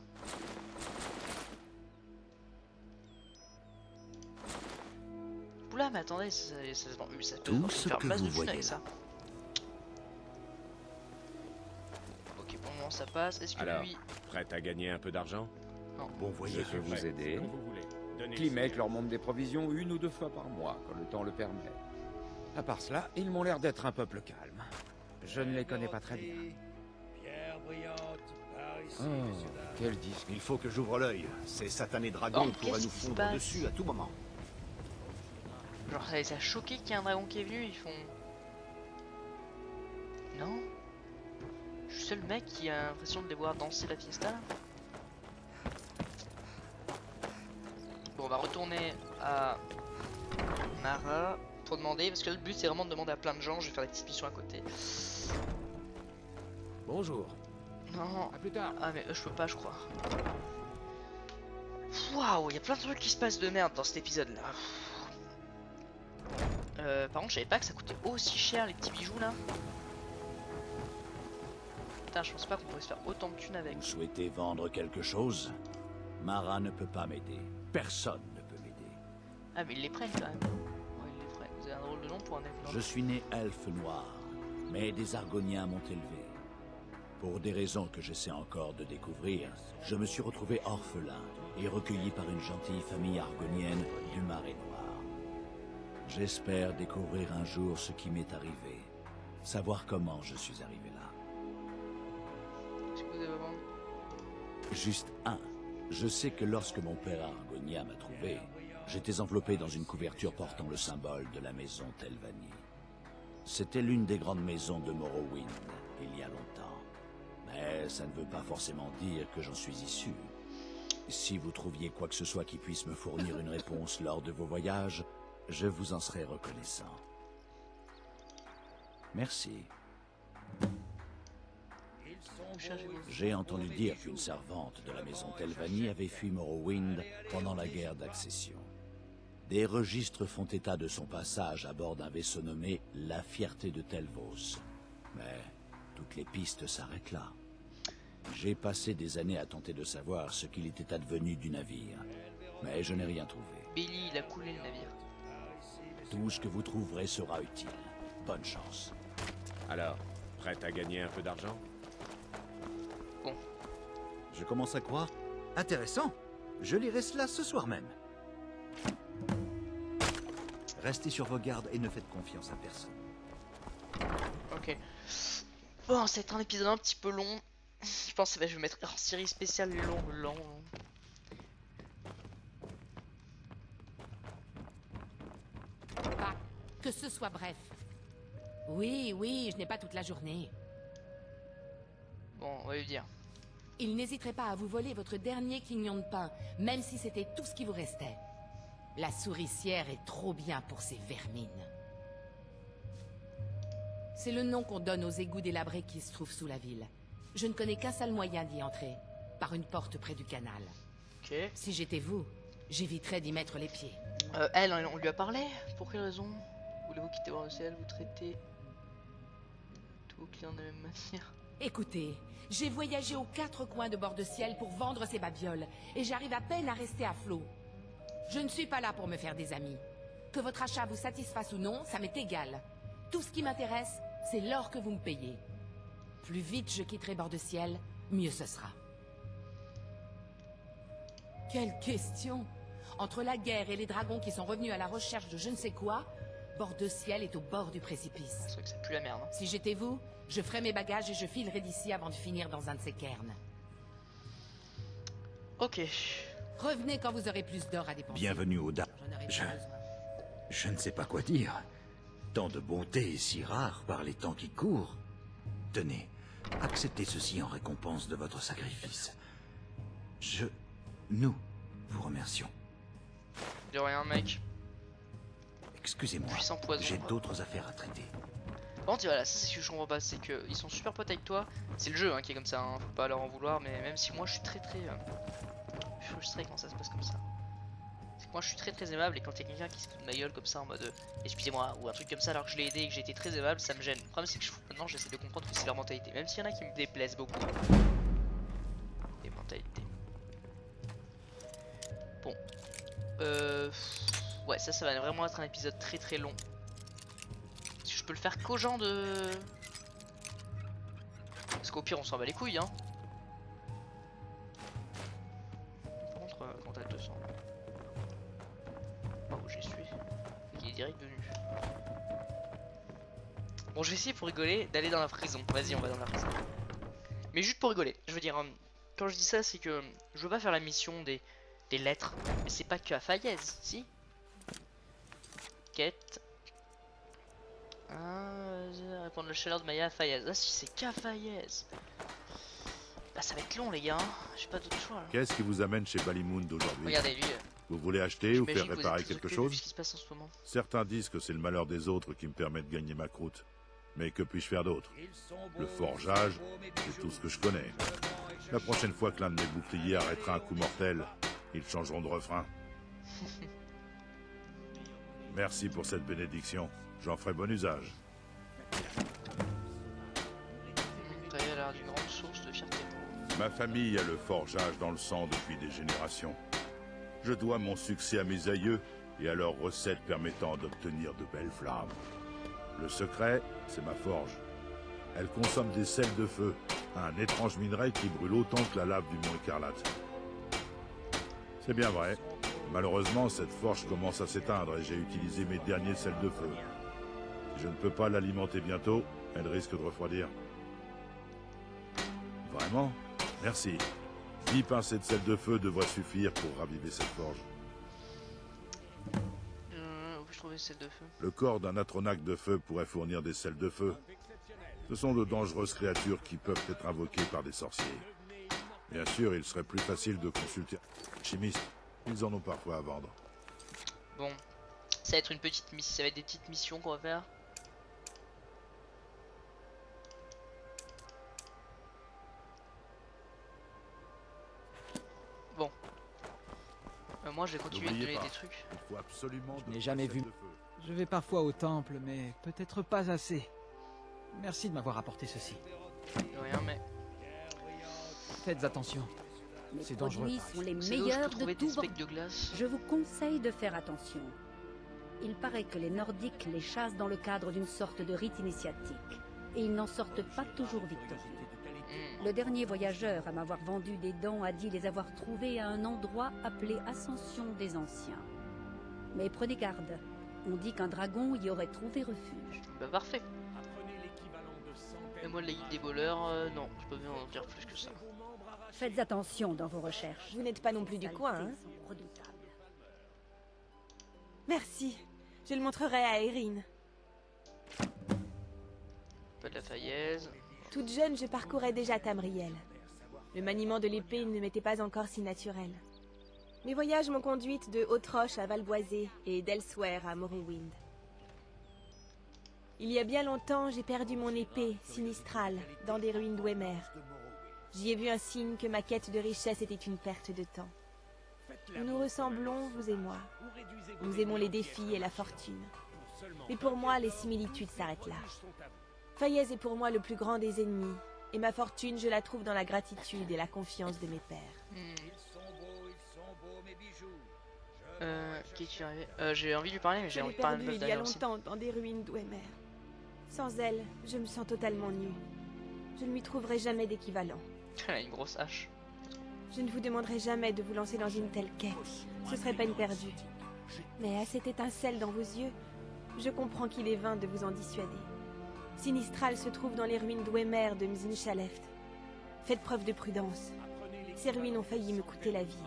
Oula, mais attendez, ça peut faire masse de thunes avec ça. Ok, pour le moment, ça passe. Est-ce que alors, lui... prête à gagner un peu d'argent? Non. Bon voyage. Je peux vous aider. Klimek leur monte des provisions 1 ou 2 fois par mois, quand le temps le permet. À part cela, ils m'ont l'air d'être un peuple calme. Je ne les connais pas très bien. Oh, quel disque. Il faut que j'ouvre l'œil. Ces satanés dragons pourraient nous fondre dessus à tout moment. Genre ça les a choqués qu'il y ait un dragon qui est venu, ils font... Non? Je suis le seul mec qui a l'impression de les voir danser la fiesta là. Bon, on va retourner à Mara pour demander, parce que le but c'est vraiment de demander à plein de gens, je vais faire des petites missions à côté. Bonjour. Non. À plus tard. Ah mais je peux pas, je crois. Waouh, il y a plein de trucs qui se passent de merde dans cet épisode là. Par contre, je savais pas que ça coûtait aussi cher les petits bijoux là. Putain, je pense pas qu'on pourrait se faire autant de thunes avec. Vous souhaitez vendre quelque chose? Mara ne peut pas m'aider. Personne ne peut m'aider. Ah mais ils les prennent quand même. Ouais, ils les prennent. Vous avez un drôle de nom pour un elfe. Je suis né elfe noir, mais des Argoniens m'ont élevé. Pour des raisons que j'essaie encore de découvrir, je me suis retrouvé orphelin et recueilli par une gentille famille argonienne du Marais Noir. J'espère découvrir un jour ce qui m'est arrivé, savoir comment je suis arrivé là. Qu'est-ce que vous avez à vendre? Juste un. Je sais que lorsque mon père argonien m'a trouvé, j'étais enveloppé dans une couverture portant le symbole de la maison Telvanni. C'était l'une des grandes maisons de Morrowind, il y a longtemps. Mais ça ne veut pas forcément dire que j'en suis issu. Si vous trouviez quoi que ce soit qui puisse me fournir une réponse lors de vos voyages, je vous en serais reconnaissant. Merci. J'ai entendu dire qu'une servante de la maison Telvanni avait fui Morrowind pendant la guerre d'Accession. Des registres font état de son passage à bord d'un vaisseau nommé la Fierté de Telvos. Mais toutes les pistes s'arrêtent là. J'ai passé des années à tenter de savoir ce qu'il était advenu du navire, mais je n'ai rien trouvé. Billy, il a coulé le navire. Tout ce que vous trouverez sera utile. Bonne chance. Alors, prête à gagner un peu d'argent? Bon. Je commence à croire. Intéressant. Je lirai cela ce soir même. Restez sur vos gardes et ne faites confiance à personne. Ok. Bon, c'est un épisode un petit peu long. Je pense que je vais mettre en série spéciale long. Pas que ce soit bref. Oui, je n'ai pas toute la journée. Bon, on va lui dire. Il n'hésiterait pas à vous voler votre dernier quignon de pain, même si c'était tout ce qui vous restait. La souricière est trop bien pour ces vermines. C'est le nom qu'on donne aux égouts délabrés qui se trouvent sous la ville. Je ne connais qu'un seul moyen d'y entrer, par une porte près du canal. Ok. Si j'étais vous, j'éviterais d'y mettre les pieds. Elle, on lui a parlé? Pour quelle raison? Voulez-vous quitter Bord-de-Ciel? Vous traitez tous vos clients de la même manière? Écoutez, j'ai voyagé aux 4 coins de Bord-de-Ciel pour vendre ces babioles, et j'arrive à peine à rester à flot. Je ne suis pas là pour me faire des amis. Que votre achat vous satisfasse ou non, ça m'est égal. Tout ce qui m'intéresse, c'est l'or que vous me payez. Plus vite je quitterai Bord-de-Ciel, mieux ce sera. Quelle question! Entre la guerre et les dragons qui sont revenus à la recherche de je ne sais quoi, Bord de Ciel est au bord du précipice. C'est vrai que c'est plus la merde. Hein. Si j'étais vous, je ferais mes bagages et je filerais d'ici avant de finir dans un de ces cairns. Ok. Revenez quand vous aurez plus d'or à dépenser. Bienvenue au Da. Je ne sais pas quoi dire. Tant de bonté est si rare par les temps qui courent. Tenez, acceptez ceci en récompense de votre sacrifice. Nous vous remercions. De rien, mec. Excusez-moi, Puissant poison. j'ai d'autres affaires à traiter. Par contre, voilà, ça c'est ce que je comprends pas, c'est que ils sont super potes avec toi. C'est le jeu hein, qui est comme ça, hein, faut pas leur en vouloir, mais même si moi je suis très frustré quand ça se passe comme ça. C'est que moi je suis très aimable et quand il y a quelqu'un qui se fout de ma gueule comme ça en mode excusez-moi ou un truc comme ça alors que je l'ai aidé et que j'ai été très aimable, ça me gêne. Le problème c'est que maintenant j'essaie de comprendre que c'est leur mentalité, même s'il y en a qui me déplaisent beaucoup. Des mentalités. Bon. Ouais, ça va vraiment être un épisode très long. Je peux le faire qu'aux gens de... Parce qu'au pire on s'en bat les couilles hein. Par contre quand t'as 200. Oh j'y suis. Il est direct venu. Bon je vais essayer pour rigoler d'aller dans la prison. Vas-y on va dans la prison. Mais juste pour rigoler. Je veux dire quand je dis ça c'est que je veux pas faire la mission des lettres. Mais c'est pas que à Fayez, si. Quête. Répondre la chaleur de Maya à Fayez. Ah si c'est qu'à Fayez. Bah ça va être long les gars. J'ai pas d'autre choix. Qu'est-ce qui vous amène chez Ballymound aujourd'hui? Regardez lui. Vous voulez acheter ou faire réparer quelque chose? Ce qui se passe en ce moment. Certains disent que c'est le malheur des autres qui me permet de gagner ma croûte. Mais que puis-je faire d'autre? Le forgeage, c'est tout ce que je connais. La prochaine fois que l'un de mes boucliers arrêtera un coup mortel, ils changeront de refrain. Merci pour cette bénédiction. J'en ferai bon usage. T'as l'air d'une grande source de fierté. Ma famille a le forgeage dans le sang depuis des générations. Je dois mon succès à mes aïeux et à leurs recettes permettant d'obtenir de belles flammes. Le secret, c'est ma forge. Elle consomme des sels de feu, un étrange minerai qui brûle autant que la lave du mont Écarlate. C'est bien vrai. Malheureusement, cette forge commence à s'éteindre et j'ai utilisé mes derniers sels de feu. Si je ne peux pas l'alimenter bientôt, elle risque de refroidir. Vraiment? Merci. 10 pincées de sel de feu devraient suffire pour raviver cette forge. Où je trouve les sels de feu? Le corps d'un atronaque de feu pourrait fournir des sels de feu. Ce sont de dangereuses créatures qui peuvent être invoquées par des sorciers. Bien sûr, il serait plus facile de consulter un chimiste. Ils en ont parfois à vendre. Bon, ça va être une petite mission, ça va être des petites missions qu'on va faire. Bon. Moi je vais continuer de donner des trucs. Il faut absolument je n'ai jamais vu. Je vais parfois au temple, mais peut-être pas assez. Merci de m'avoir apporté ceci. De rien, mais... Faites attention. Les produits sont les meilleurs de tout bord. Je vous conseille de faire attention. Il paraît que les Nordiques les chassent dans le cadre d'une sorte de rite initiatique. Et ils n'en sortent pas toujours victorieux. Le dernier voyageur à m'avoir vendu des dents a dit les avoir trouvés à un endroit appelé Ascension des Anciens. Mais prenez garde. On dit qu'un dragon y aurait trouvé refuge. Bah parfait. Et moi, la guide des voleurs, non, je peux bien en dire plus que ça. Faites attention dans vos recherches. Vous n'êtes pas non plus du coin, hein? Merci. Je le montrerai à Erin. Pas de la Fayez. Toute jeune, je parcourais déjà Tamriel. Le maniement de l'épée ne m'était pas encore si naturel. Mes voyages m'ont conduite de Haute-Roche à Valboisé et d'Elsewhere à Morrowind. Il y a bien longtemps, j'ai perdu mon épée, Sinistrale, dans des ruines d'Ouémer. J'y ai vu un signe que ma quête de richesse était une perte de temps. Nous nous ressemblons, vous et moi. Nous aimons les défis et la fortune. Mais pour moi, les similitudes s'arrêtent là. Fayez est pour moi le plus grand des ennemis, et ma fortune, je la trouve dans la gratitude et la confiance de mes pères. Qui est arrivé? J'ai envie de lui parler, mais j'ai envie de parler il y a longtemps dans des ruines d'Ouémer. Sans elle, je me sens totalement nue. Je ne lui trouverai jamais d'équivalent. Elle a une grosse hache. Je ne vous demanderai jamais de vous lancer dans une telle quête. Ce serait peine perdue. Mais à cette étincelle dans vos yeux, Je comprends qu'il est vain de vous en dissuader. Sinistral se trouve dans les ruines d'Ouemer de Mzinchaleft. Faites preuve de prudence. Ces ruines ont failli me coûter la vie.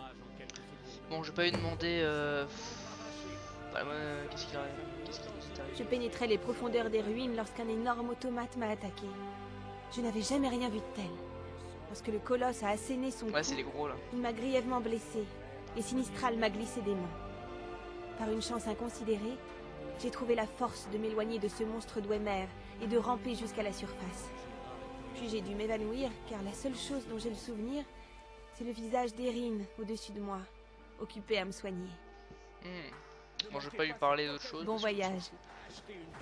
Bon, je vais pas lui demander... qu'est-ce qu'il arrive? Je pénétrais les profondeurs des ruines lorsqu'un énorme automate m'a attaqué. Je n'avais jamais rien vu de tel. Lorsque le colosse a asséné son coup, c'est les gros, là. Il m'a grièvement blessé, et Sinistral m'a glissé des mains. Par une chance inconsidérée, j'ai trouvé la force de m'éloigner de ce monstre d'Ouemer et de ramper jusqu'à la surface. Puis j'ai dû m'évanouir, car la seule chose dont j'ai le souvenir, c'est le visage d'Erin au-dessus de moi, occupé à me soigner. Bon, je vais pas lui parler d'autre chose. Bon voyage.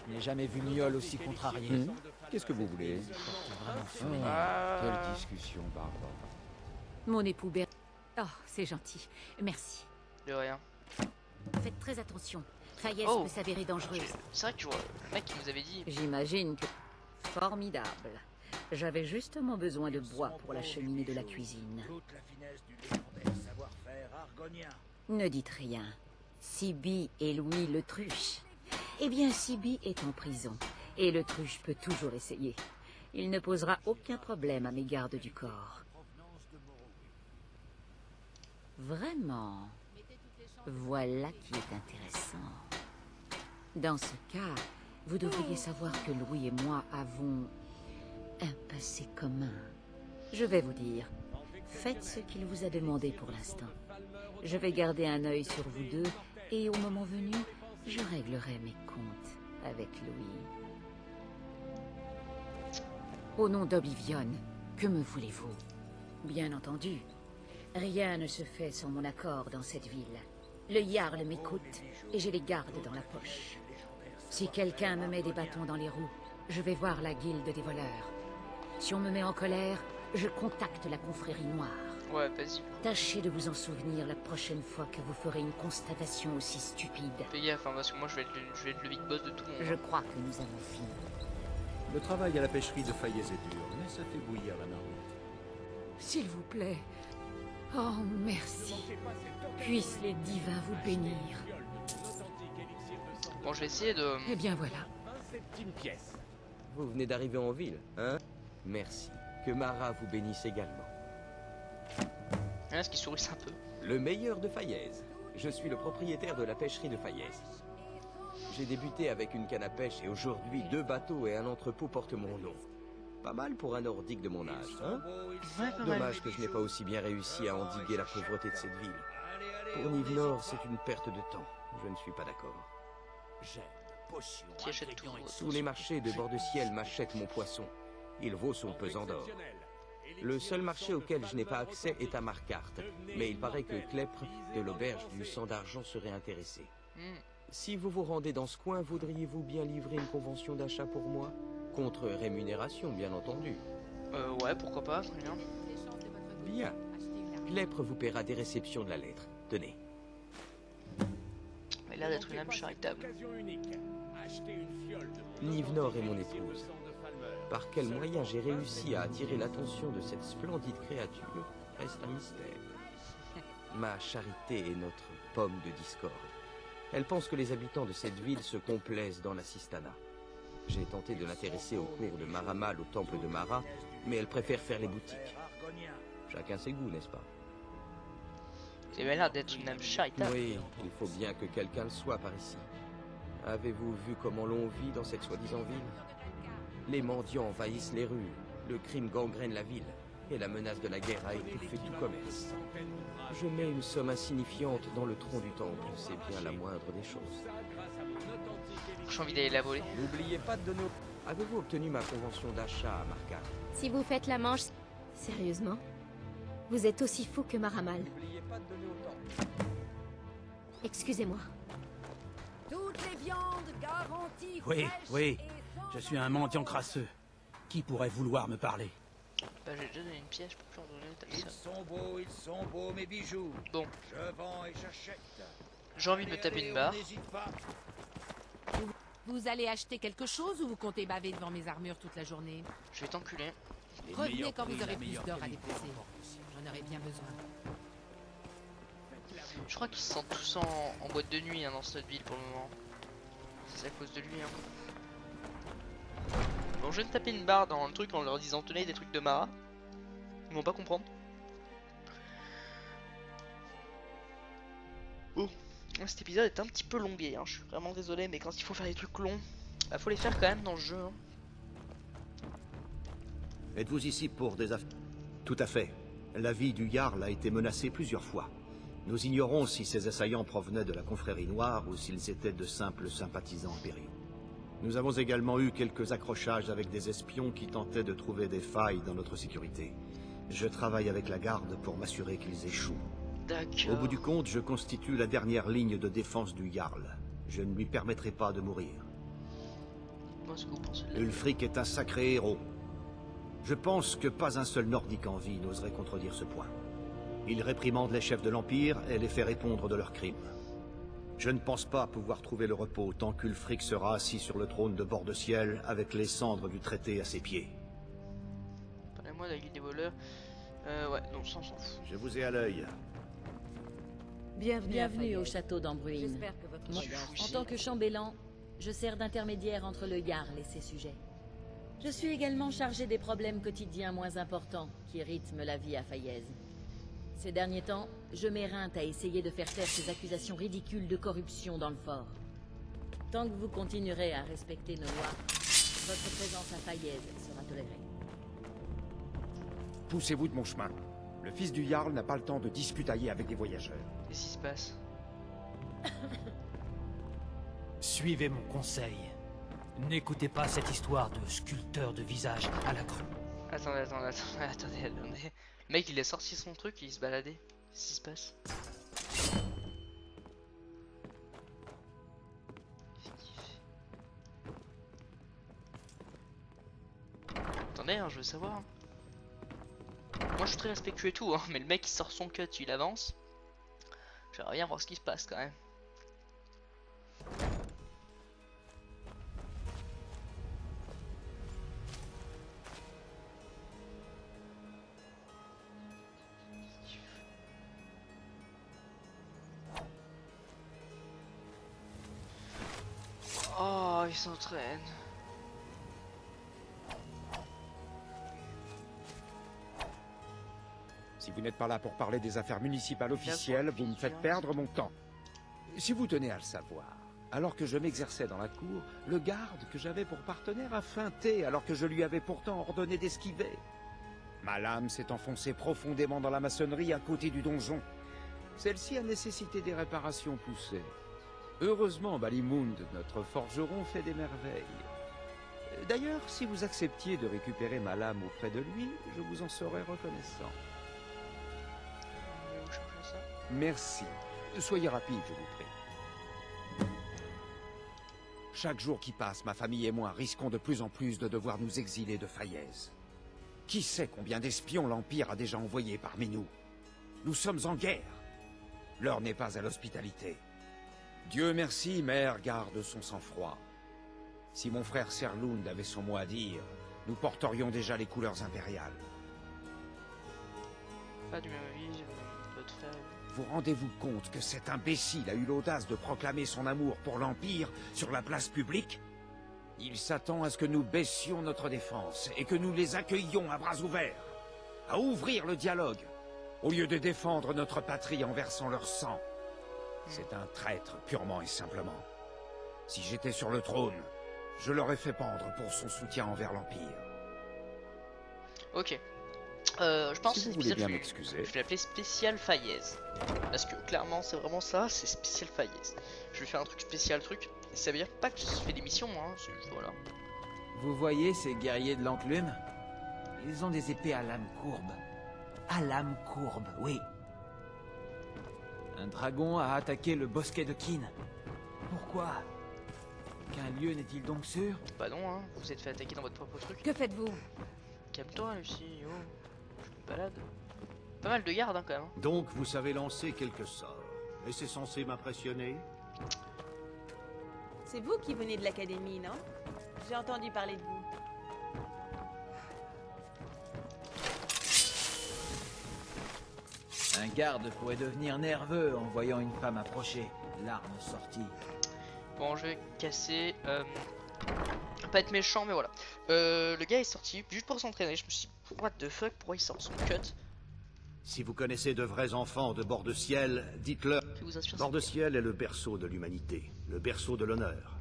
Je n'ai jamais vu Niol aussi contrarié. Qu'est-ce que vous voulez? Quelle discussion, barbare. Mon époux Ber... Oh, c'est gentil. Merci. De rien. Faites très attention. Fayez peut s'avérer dangereuse. C'est vrai que tu vois, le mec qui nous avait dit... J'imagine que... Formidable. J'avais justement besoin de bois pour la cheminée de la cuisine. Ne dites rien. Sibi et Louis l'Autruche. Eh bien, Sibi est en prison. Et l'Autruche peut toujours essayer. Il ne posera aucun problème à mes gardes du corps. Vraiment. Voilà qui est intéressant. Dans ce cas, vous devriez savoir que Louis et moi avons un passé commun. Je vais vous dire, faites ce qu'il vous a demandé pour l'instant. Je vais garder un œil sur vous deux, et au moment venu, je réglerai mes comptes avec Louis. Au nom d'Oblivion, que me voulez-vous? Bien entendu, rien ne se fait sans mon accord dans cette ville. Le Jarl m'écoute, et j'ai les gardes dans la poche. Si quelqu'un me met des bâtons dans les roues, je vais voir la guilde des voleurs. Si on me met en colère, je contacte la confrérie noire. Ouais, vas-y. Tâchez de vous en souvenir la prochaine fois que vous ferez une constatation aussi stupide. Fais gaffe, parce que moi je vais être le big boss de tout le monde. Je crois que nous avons fini. Le travail à la pêcherie de Fayez est dur, mais ça fait bouillir la marmite. S'il vous plaît. Oh, merci. Puissent les divins vous bénir. Bon, je vais essayer de... Eh bien voilà. Vous venez d'arriver en ville, hein? Merci. Que Mara vous bénisse également. Il y en a qui sourient un peu. Le meilleur de Fayez. Je suis le propriétaire de la pêcherie de Fayez. J'ai débuté avec une canne à pêche et aujourd'hui 2 bateaux et un entrepôt portent mon nom. Pas mal pour un nordique de mon âge, hein? Dommage que je n'ai pas aussi bien réussi à endiguer la pauvreté de cette ville. Pour Nivnor, c'est une perte de temps. Je ne suis pas d'accord. Qui achète tout. Tous les marchés de bord de ciel m'achètent mon poisson. Il vaut son pesant d'or. Le seul marché auquel je n'ai pas accès est à Marquardt, mais il paraît que Klepre, de l'auberge du sang d'argent, serait intéressé. Si vous vous rendez dans ce coin, voudriez-vous bien livrer une convention d'achat pour moi? Contre rémunération, bien entendu. Ouais, pourquoi pas, très bien. Bien. Klepre vous paiera des réceptions de la lettre. Tenez. Il a l'air d'être une âme charitable. Nivnor est mon épouse. Par quel moyen j'ai réussi à attirer l'attention de cette splendide créature reste un mystère. Ma charité est notre pomme de discorde. Elle pense que les habitants de cette ville se complaisent dans l'assistanat. J'ai tenté de l'intéresser au cours de Maramal au temple de Mara, mais elle préfère faire les boutiques. Chacun ses goûts, n'est-ce pas? Il a l'air d'être une âme charitable. Oui, il faut bien que quelqu'un le soit par ici. Avez-vous vu comment l'on vit dans cette soi-disant ville? Les mendiants envahissent les rues, le crime gangrène la ville, et la menace de la guerre a étouffé tout commerce. Je mets une somme insignifiante dans le tronc du temple, c'est bien la moindre des choses. J'ai envie d'aller la voler. N'oubliez pas de donner... Avez-vous obtenu ma convention d'achat à Marquardt? Si vous faites la manche... Sérieusement? Vous êtes aussi fou que Maramal. N'oubliez pas de donner autant. Excusez-moi. Toutes les viandes garanties. Oui, oui. Je suis un mendiant crasseux. Qui pourrait vouloir me parler? Bah j'ai déjà donné une pièce, je peux plus en donner, t'as Ils sont beaux mes bijoux. Bon. Je vends et j'achète. J'ai envie de me taper une barre. Vous allez acheter quelque chose ou vous comptez baver devant mes armures toute la journée? Je vais t'enculer. Revenez quand vous aurez plus d'or à dépenser. J'en aurai bien besoin. Je crois qu'ils se sentent tous en boîte de nuit hein, dans cette ville pour le moment. C'est à cause de lui. Hein. Bon, je viens de taper une barre dans le truc en leur disant tenez des trucs de Mara. Ils vont pas comprendre. Bon, cet épisode est un petit peu longué. Hein. Je suis vraiment désolé, mais quand il faut faire des trucs longs, bah, faut les faire quand même dans le jeu. Hein. Êtes-vous ici pour des affaires? Tout à fait. La vie du Jarl a été menacée plusieurs fois. Nous ignorons si ces assaillants provenaient de la confrérie noire ou s'ils étaient de simples sympathisants impériaux. Nous avons également eu quelques accrochages avec des espions qui tentaient de trouver des failles dans notre sécurité. Je travaille avec la garde pour m'assurer qu'ils échouent. Au bout du compte, je constitue la dernière ligne de défense du Jarl. Je ne lui permettrai pas de mourir. Ulfric est un sacré héros. Je pense que pas un seul Nordique en vie n'oserait contredire ce point. Il réprimande les chefs de l'Empire et les fait répondre de leurs crimes. Je ne pense pas pouvoir trouver le repos tant qu'Ulfric sera assis sur le trône de bord de ciel avec les cendres du traité à ses pieds. Parlez-moi de la guilde des voleurs. Ouais, non, ça on s'en fout. Je vous ai à l'œil. Bienvenue au château d'Ambruine. En tant que chambellan, je sers d'intermédiaire entre le Jarl et ses sujets. Je suis également chargé des problèmes quotidiens moins importants qui rythment la vie à Fayez. Ces derniers temps, je m'éreinte à essayer de faire taire ces accusations ridicules de corruption dans le fort. Tant que vous continuerez à respecter nos lois, votre présence à Fayez sera tolérée. Poussez-vous de mon chemin. Le fils du Jarl n'a pas le temps de discutailler avec des voyageurs. Qu'est-ce qui se passe? Suivez mon conseil. N'écoutez pas cette histoire de sculpteur de visage à la crue. Attendez. Le mec il a sorti son truc et il se baladait. Qu'est-ce qui se passe? Attendez, hein, je veux savoir. Moi je suis très respectueux et tout, hein, mais le mec il sort son cut, il avance. J'aimerais bien voir ce qui se passe quand même. Oh, il s'entraîne. Si vous n'êtes pas là pour parler des affaires municipales officielles, vous me faites perdre mon temps. Si vous tenez à le savoir, alors que je m'exerçais dans la cour, le garde que j'avais pour partenaire a feinté alors que je lui avais pourtant ordonné d'esquiver. Ma lame s'est enfoncée profondément dans la maçonnerie à côté du donjon. Celle-ci a nécessité des réparations poussées. Heureusement, Balimund, notre forgeron, fait des merveilles. D'ailleurs, si vous acceptiez de récupérer ma lame auprès de lui, je vous en serais reconnaissant. Merci. Soyez rapide, je vous prie. Chaque jour qui passe, ma famille et moi risquons de plus en plus de devoir nous exiler de Fayez. Qui sait combien d'espions l'Empire a déjà envoyés parmi nous? Nous sommes en guerre. L'heure n'est pas à l'hospitalité. Dieu merci, Mère garde son sang-froid. Si mon frère Serlund avait son mot à dire, nous porterions déjà les couleurs impériales. Pas du même avis, votre frère. Vous rendez-vous compte que cet imbécile a eu l'audace de proclamer son amour pour l'Empire sur la place publique? Il s'attend à ce que nous baissions notre défense et que nous les accueillions à bras ouverts, à ouvrir le dialogue, au lieu de défendre notre patrie en versant leur sang. C'est un traître purement et simplement. Si j'étais sur le trône, je l'aurais fait pendre pour son soutien envers l'Empire. Ok. Je pense si que vous voulez bien m'excuser. Je vais l'appeler spécial Fayez. Parce que clairement c'est vraiment ça, c'est spécial Fayez. Je vais faire un truc spécial truc. Et ça veut dire pas que je fais des missions moi, hein, c'est juste voilà. Vous voyez ces guerriers de l'enclume? Ils ont des épées à lame courbe. À lame courbe, oui. Un dragon a attaqué le bosquet de Kin. Pourquoi? Qu'un lieu n'est-il donc sûr? Bah non, hein, vous vous êtes fait attaquer dans votre propre truc. Que faites-vous? Calme-toi, Lucie, oh. Je me balade. Pas mal de gardes, hein, quand même. Donc, vous savez lancer quelques sorts. Et c'est censé m'impressionner? C'est vous qui venez de l'académie, non? J'ai entendu parler de vous. Un garde pourrait devenir nerveux en voyant une femme approcher, l'arme sortie. Bon, je vais casser. Pas être méchant, mais voilà. Le gars est sorti juste pour s'entraîner. Je me suis dit, what the fuck, pourquoi il sort son cut? Si vous connaissez de vrais enfants de Bord de Ciel, dites-leur. Bord de Ciel est le berceau de l'humanité, le berceau de l'honneur.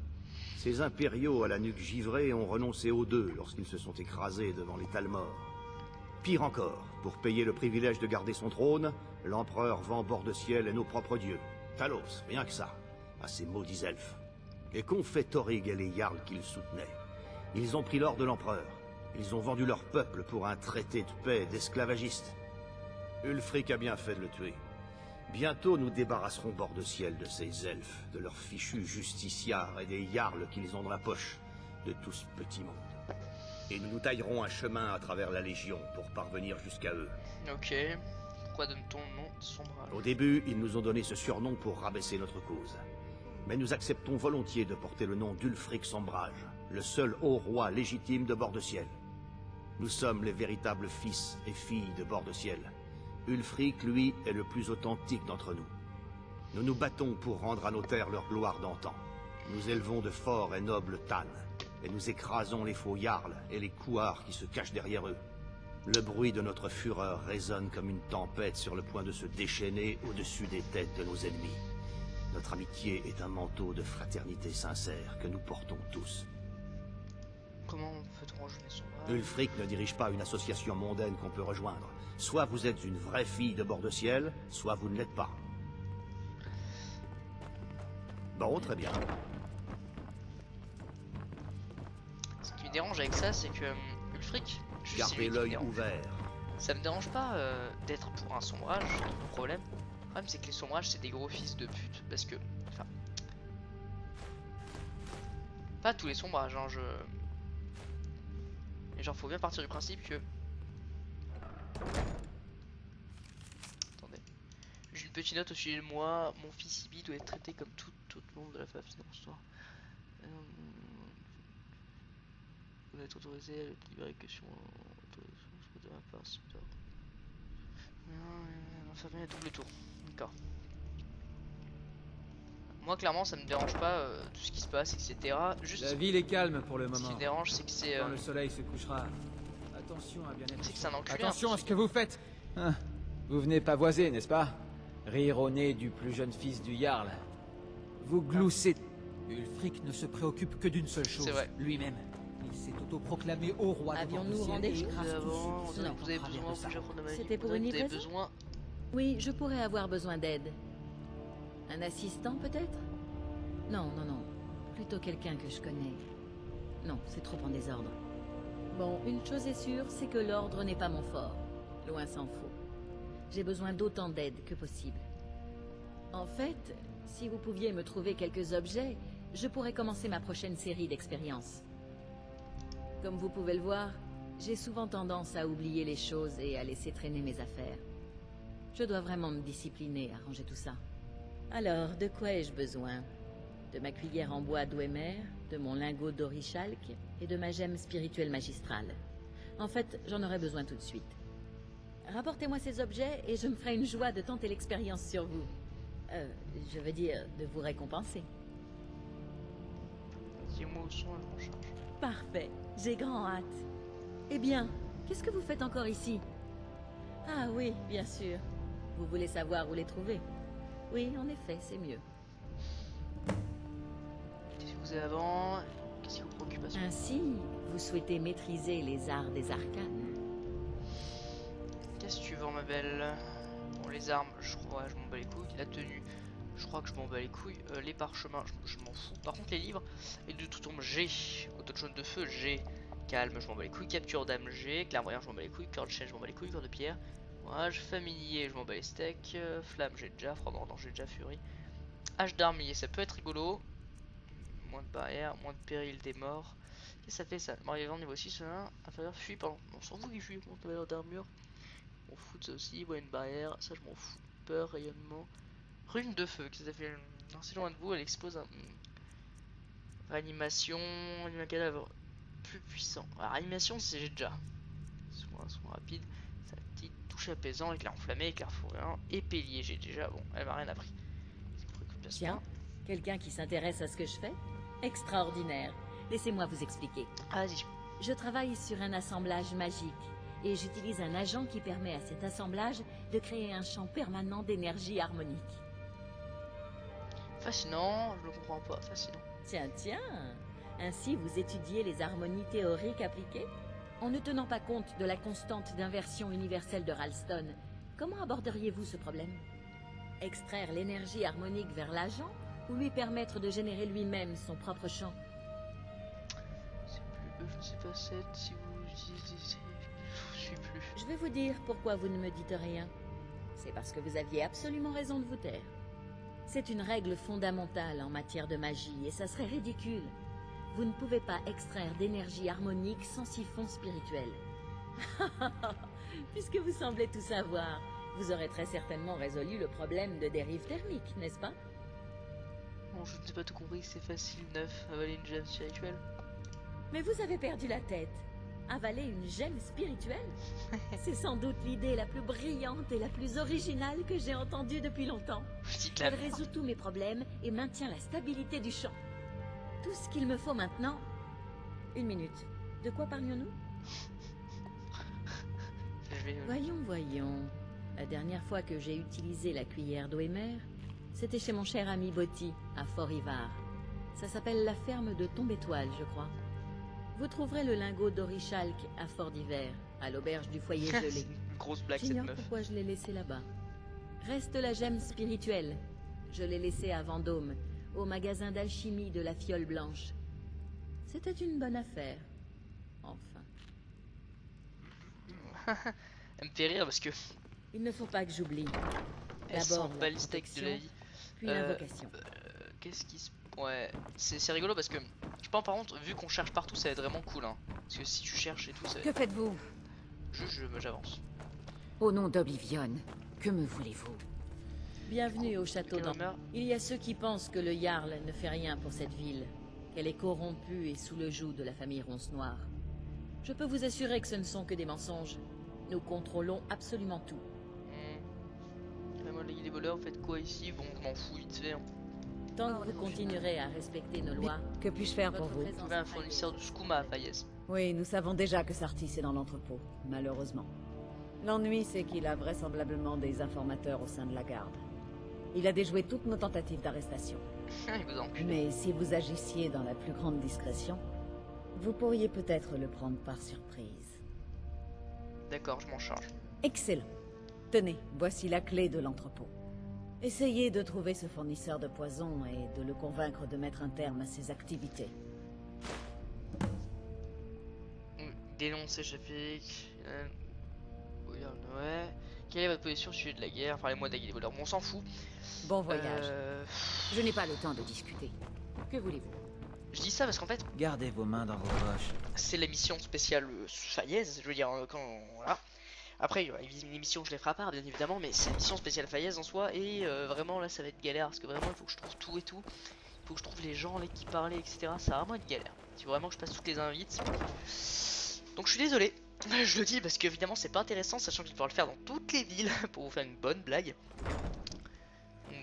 Ces impériaux à la nuque givrée ont renoncé aux deux lorsqu'ils se sont écrasés devant les Talmors. Pire encore, pour payer le privilège de garder son trône, l'empereur vend Bord de Ciel et nos propres dieux. Talos, rien que ça, à ces maudits elfes. Et qu'ont fait Thorig et les Jarls qu'ils soutenaient? Ils ont pris l'or de l'empereur. Ils ont vendu leur peuple pour un traité de paix d'esclavagistes. Ulfric a bien fait de le tuer. Bientôt nous débarrasserons Bord de Ciel de ces elfes, de leurs fichus justiciards et des Jarls qu'ils ont dans la poche, de tout ce petit monde. Et nous nous taillerons un chemin à travers la Légion pour parvenir jusqu'à eux. Ok. Pourquoi donne-t-on le nom de Sombrage? Au début, ils nous ont donné ce surnom pour rabaisser notre cause. Mais nous acceptons volontiers de porter le nom d'Ulfric Sombrage, le seul haut roi légitime de Bord de Ciel. Nous sommes les véritables fils et filles de Bord de Ciel. Ulfric, lui, est le plus authentique d'entre nous. Nous nous battons pour rendre à nos terres leur gloire d'antan. Nous élevons de forts et nobles Tann, et nous écrasons les faux Jarls et les couards qui se cachent derrière eux. Le bruit de notre fureur résonne comme une tempête sur le point de se déchaîner au-dessus des têtes de nos ennemis. Notre amitié est un manteau de fraternité sincère que nous portons tous. Comment peut-on rejoindre Sombrage? Ulfric ne dirige pas une association mondaine qu'on peut rejoindre. Soit vous êtes une vraie fille de Bord de Ciel, soit vous ne l'êtes pas. Bon, très bien. Ce qui me dérange avec ça, c'est que Ulfric, gardez l'œil ouvert. Ça me dérange pas d'être pour un sombrage, c'est tout le problème. Le problème, c'est que les sombrages, c'est des gros fils de pute. Parce que, enfin, pas tous les sombrages, hein, mais genre, faut bien partir du principe que. Attendez. J'ai une petite note au sujet de moi. Mon fils Ibi doit être traité comme tout le monde de la famille dans l'histoire. Vous doit être autorisé à le libérer que sur de ma part. Ma famille a double tour. D'accord. Moi, clairement, ça me dérange pas tout ce qui se passe, etc. Juste. La ville est calme pour le moment. Ce qui me dérange, c'est que c'est. Quand le soleil se couchera. Attention à bien être. C'est que c'est un enculé. Attention à ce que vous faites. Hein, vous venez pavoiser, n'est-ce pas? Rire au nez du plus jeune fils du Jarl. Vous gloussez. Ulfric ne se préoccupe que d'une seule chose, lui-même. Il s'est autoproclamé haut roi. Avions-nous rendez-vous? C'était pour une livraison? Oui, je pourrais avoir besoin d'aide. Un assistant peut-être? Non, plutôt quelqu'un que je connais. Non, c'est trop en désordre. Bon, une chose est sûre, c'est que l'ordre n'est pas mon fort. Loin s'en faut. J'ai besoin d'autant d'aide que possible. En fait, si vous pouviez me trouver quelques objets, je pourrais commencer ma prochaine série d'expériences. Comme vous pouvez le voir, j'ai souvent tendance à oublier les choses et à laisser traîner mes affaires. Je dois vraiment me discipliner à ranger tout ça. Alors, de quoi ai-je besoin? De ma cuillère en bois d'Ouémer, de mon lingot d'Orichalque et de ma gemme spirituelle magistrale. En fait, j'en aurais besoin tout de suite. Rapportez-moi ces objets et je me ferai une joie de tenter l'expérience sur vous. Je veux dire, de vous récompenser. Dis-moi où sont en charge. Parfait, j'ai grand hâte. Eh bien, qu'est-ce que vous faites encore ici? Ah oui, bien sûr. Vous voulez savoir où les trouver? Oui, en effet, c'est mieux. Qu'est-ce que vous avez avant? Qu'est-ce qui vous préoccupe? Ainsi, vous souhaitez maîtriser les arts des arcanes. Qu'est-ce que tu vends, ma belle? Bon, les armes, je crois, je m'en bats les couilles. La tenue, je crois que je m'en bats les couilles. Les parchemins, je m'en fous. Par contre, les livres, et de tout tombe, j'ai. Auto de jaune de feu, j'ai. Calme, je m'en bats les couilles. Capture d'âme, j'ai. Clairvoyant, je m'en bats les couilles. Cœur de chêne, je m'en bats les couilles. Cœur de pierre. Orage familier, je m'en bats les steaks. Flamme, j'ai déjà. Froid mordant, j'ai déjà. Furie. Hache d'armurier, ça peut être rigolo. Moins de barrières, moins de péril des morts. Qu'est-ce que ça fait ça? Mort vivant niveau 6, inférieur, fuit, pardon. On s'en fout qu'il fuit, monte valeur d'armure. On fout de ça aussi, ouais, une barrière, ça je m'en fous. Peur, rayonnement. Rune de feu, qu'est-ce que ça fait? Non, c'est loin de vous, elle expose un. Réanimation, un cadavre plus puissant. Alors, réanimation, c'est j'ai déjà. Soin rapide, sa petite touche apaisant, éclair enflammé, éclair fourrant, épée lié, j'ai déjà. Bon, elle m'a rien appris. Tiens, Quelqu'un qui s'intéresse à ce que je fais? Extraordinaire. Laissez-moi vous expliquer. Vas-y. Je travaille sur un assemblage magique, et j'utilise un agent qui permet à cet assemblage de créer un champ permanent d'énergie harmonique. Fascinant, je le comprends pas, fascinant. Tiens, tiens. Ainsi, vous étudiez les harmonies théoriques appliquées? En ne tenant pas compte de la constante d'inversion universelle de Ralston, comment aborderiez-vous ce problème? Extraire l'énergie harmonique vers l'agent ou lui permettre de générer lui-même son propre champ? Je sais pas, 7, si vous dites... Je suis plus... Je vais vous dire pourquoi vous ne me dites rien. C'est parce que vous aviez absolument raison de vous taire. C'est une règle fondamentale en matière de magie, et ça serait ridicule. Vous ne pouvez pas extraire d'énergie harmonique sans siphon spirituel. Puisque vous semblez tout savoir, vous aurez très certainement résolu le problème de dérive thermique, n'est-ce pas? Bon, je ne sais pas tout compris, c'est facile, 9, avaler une gemme spirituelle. Mais vous avez perdu la tête. Avaler une gemme spirituelle? C'est sans doute l'idée la plus brillante et la plus originale que j'ai entendue depuis longtemps. Elle résout tous mes problèmes et maintient la stabilité du champ. Tout ce qu'il me faut maintenant... Une minute. De quoi parlions-nous? Voyons. La dernière fois que j'ai utilisé la cuillère d'Oemer, c'était chez mon cher ami Botti, à Fort-Ivar. Ça s'appelle la ferme de Tombe-Étoile, je crois. Vous trouverez le lingot d'Orichalque à Fort d'Hiver, à l'auberge du foyer gelé. Une grosse blague, cette meuf. J'ignore pourquoi je l'ai laissé là-bas. Reste la gemme spirituelle. Je l'ai laissée à Vendôme, au magasin d'alchimie de la Fiole Blanche. C'était une bonne affaire. Enfin. Elle me fait rire parce que... Il ne faut pas que j'oublie. D'abord la protection, de la vie. Puis l'invocation. Qu'est-ce qui se... Ouais, c'est rigolo parce que... Je pense par contre, vu qu'on cherche partout, ça va être vraiment cool. Hein. Parce que si tu cherches et tout, ça... Que faites-vous? J'avance. Au nom d'Oblivion, que me voulez-vous? Bienvenue au château d'Amber. Il y a ceux qui pensent que le Jarl ne fait rien pour cette ville, qu'elle est corrompue et sous le joug de la famille Ronce-Noire. Je peux vous assurer que ce ne sont que des mensonges. Nous contrôlons absolument tout. Moi, les voleurs, vous faites quoi ici? Bon, je m'en fous, vite fait. Hein. Tant que vous continuerez à respecter nos lois... Que puis-je faire pour vous? Trouver un fournisseur de skouma à Fayez. Oui, nous savons déjà que Sartis est dans l'entrepôt, malheureusement. L'ennui, c'est qu'il a vraisemblablement des informateurs au sein de la garde. Il a déjoué toutes nos tentatives d'arrestation. Mais si vous agissiez dans la plus grande discrétion, vous pourriez peut-être le prendre par surprise. D'accord, je m'en charge. Excellent. Tenez, voici la clé de l'entrepôt. Essayez de trouver ce fournisseur de poison et de le convaincre de mettre un terme à ses activités. Dénoncer Shafik. Ouais. Quelle est votre position au sujet de la guerre? Parlez-moi de la guerre des voleurs. Bon, on s'en fout. Bon voyage. Je n'ai pas le temps de discuter. Que voulez-vous? Je dis ça parce qu'en fait... Gardez vos mains dans vos poches. C'est l'émission spéciale Fayez, je veux dire, quand... Voilà. Après, une émission, je les ferai à part, bien évidemment, mais c'est une émission spéciale Fayez en soi, et vraiment, là, ça va être galère, parce que vraiment, il faut que je trouve tout et tout. Il faut que je trouve les gens, là, qui parlaient, etc. Ça va vraiment être galère. Il faut vraiment que je passe toutes les invites. Donc, je suis désolé. Je le dis, parce qu'évidemment, c'est pas intéressant, sachant que je vais pouvoir le faire dans toutes les villes, pour vous faire une bonne blague.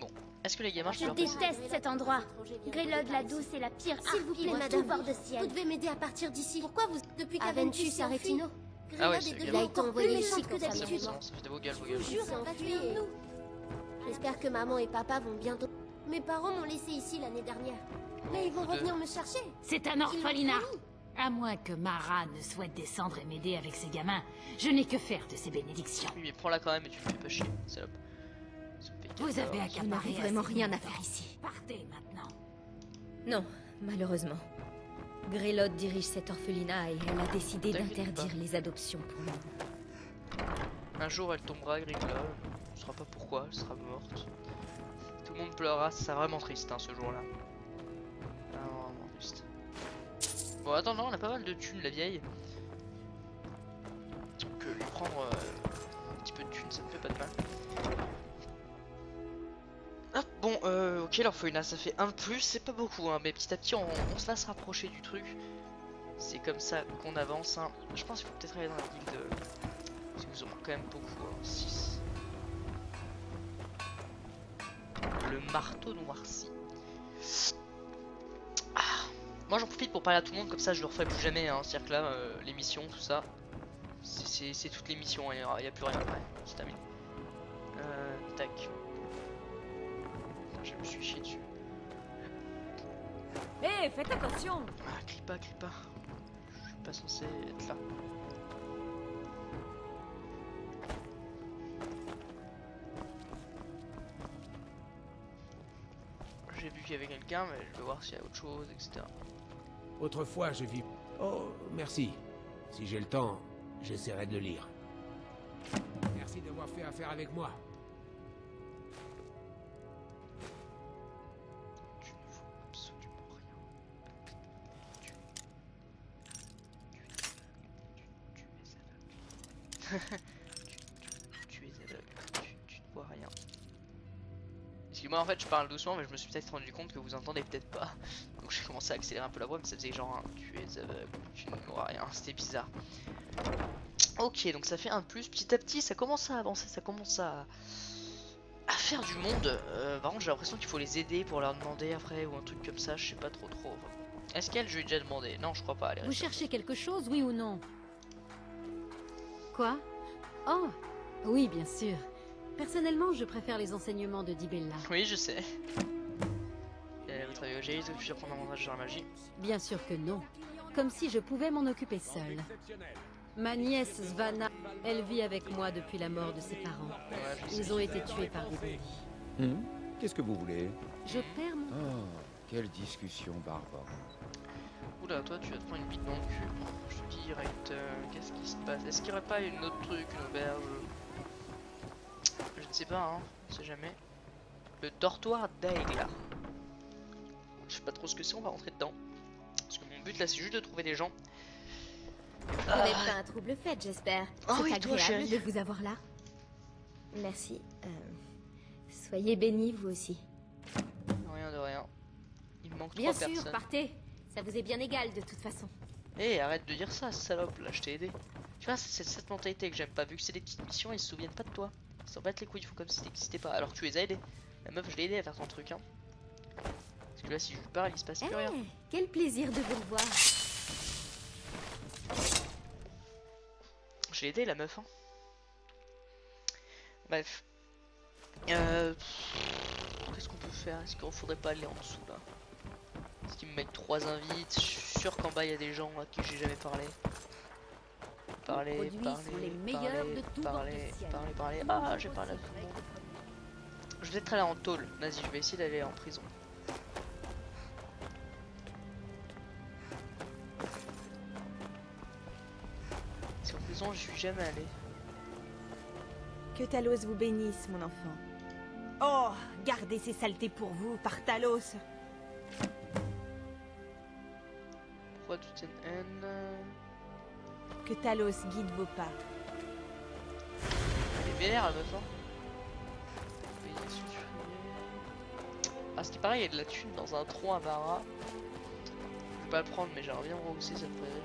Bon. Est-ce que les gamins... Je déteste cet endroit. Grélode la douce est la pire. S'il vous plaît, madame, bord de ciel. Vous devez m'aider à partir d'ici. Pourquoi vous... Depuis qu'Aventus et Aretino... Ah ouais, c'est il a été envoyé ici que d'habitude. Vos gars. J'espère que maman et papa vont bientôt... Mes parents m'ont laissé ici l'année dernière. Mais ils vont revenir me chercher. C'est un orphelinat. À moins que Mara ne souhaite descendre et m'aider avec ses gamins, je n'ai que faire de ses bénédictions. Oui, mais prends-la quand même et tu me fais pas chier, salope. Vous avez accaparé vraiment rien à faire ici. Partez maintenant. Non, malheureusement. Grélode dirige cet orphelinat et elle a décidé d'interdire les adoptions pour le moment. Un jour elle tombera, Grélode. On ne saura pas pourquoi, elle sera morte. Tout le monde pleurera, c'est vraiment triste hein, ce jour-là. Vraiment triste. Bon, attends, on a pas mal de thunes, la vieille. Donc lui prendre un petit peu de thunes, ça me fait pas de mal. Ah, bon, ok, l'orphelinat, ça fait un de plus, c'est pas beaucoup, hein, mais petit à petit, on va se rapprocher du truc. C'est comme ça qu'on avance, hein. Je pense qu'il faut peut-être aller dans la guilde, parce que vous en manquez quand même beaucoup, hein, 6. Le marteau noirci. Moi j'en profite pour parler à tout le monde, comme ça je le referai plus jamais, hein. C'est-à-dire que là, les missions, tout ça, c'est toutes les missions, il n'y a plus rien après, c'est terminé. Tac. Putain, je me suis chié dessus. Hé, faites attention! Ah, clique pas. Je suis pas censé être là. J'ai vu qu'il y avait quelqu'un, mais je vais voir s'il y a autre chose, etc. Autrefois, je vis... Oh, merci. Si j'ai le temps, j'essaierai de le lire. Merci d'avoir fait affaire avec moi. Tu ne vois absolument rien. Tu es aveugle. Tu ne vois rien. Excuse-moi, en fait, je parle doucement, mais je me suis peut-être rendu compte que vous entendez peut-être pas. Donc j'ai commencé à accélérer un peu la voix, mais ça faisait genre tu es aveugle, tu ne vois rien. C'était bizarre. Ok, donc ça fait un plus. Petit à petit, ça commence à avancer, ça commence à faire du monde. Par contre, j'ai l'impression qu'il faut les aider pour leur demander après ou un truc comme ça. Je sais pas trop. Est-ce qu'elle, je lui ai déjà demandé? Non, je crois pas. Vous cherchez quelque chose, oui ou non? Quoi? Oh, oui, bien sûr. Personnellement, je préfère les enseignements de Dibella. Oui, je sais. Votre avis, j'ai pu apprendre un sur la magie? Bien sûr que non. Comme si je pouvais m'en occuper seule. Ma nièce Svana, elle vit avec moi depuis la mort de ses parents. Ils ont été tués par des bandits. Qu'est-ce que vous voulez? Je perds mon... Oh, quelle discussion barbare. Oula, toi tu vas te prendre une bite dans le cul. Je te dis direct, qu'est-ce qui se passe? Est-ce qu'il n'y aurait pas une autre truc, une auberge? Je ne sais pas, hein, on sait jamais. Le dortoir d'Aegla. Je sais pas trop ce que c'est, on va rentrer dedans. Parce que mon but là c'est juste de trouver des gens. Vous n'êtes pas un trouble fait, j'espère. Oh c'est oui, agréable de vous avoir là. Merci. Soyez bénis, vous aussi. Rien de rien. Il me manque Bien 3 sûr, personnes. partez. Ça vous est bien égal de toute façon. Eh, arrête de dire ça, salope, là je t'ai aidé. Tu vois, c'est cette mentalité que j'aime pas. Vu que c'est des petites missions, ils se souviennent pas de toi. Ils s'en battent les couilles, il faut comme si t'existais pas. Alors tu les as aidés. La meuf, je l'ai aidé à faire ton truc, hein. Parce que là, si je lui parle, il se passe plus rien. Quel plaisir de vous revoir. Je l'ai aidé, la meuf, hein. Bref. Qu'est-ce qu'on peut faire? Est-ce qu'il faudrait pas aller en dessous, là? Est-ce qu'ils me mettent 3 invites? Je suis sûr qu'en bas, il y a des gens à qui j'ai jamais parlé. Parler. Ah, j'ai parlé à tout le monde. Je vais peut-être aller en tôle. Vas-y, je vais essayer d'aller en prison. Parce qu'en prison, je suis jamais allé. Que Talos vous bénisse, mon enfant. Oh, gardez ces saletés pour vous, par Talos. Pourquoi toute une haine? Que Talos guide vos pas. Elle est vénère, la meuf, hein. Ah, ce qui paraît, il y a de la thune dans un tronc à Mara. Je vais pas le prendre, mais j'aimerais bien voir aussi, ça me ferait rire.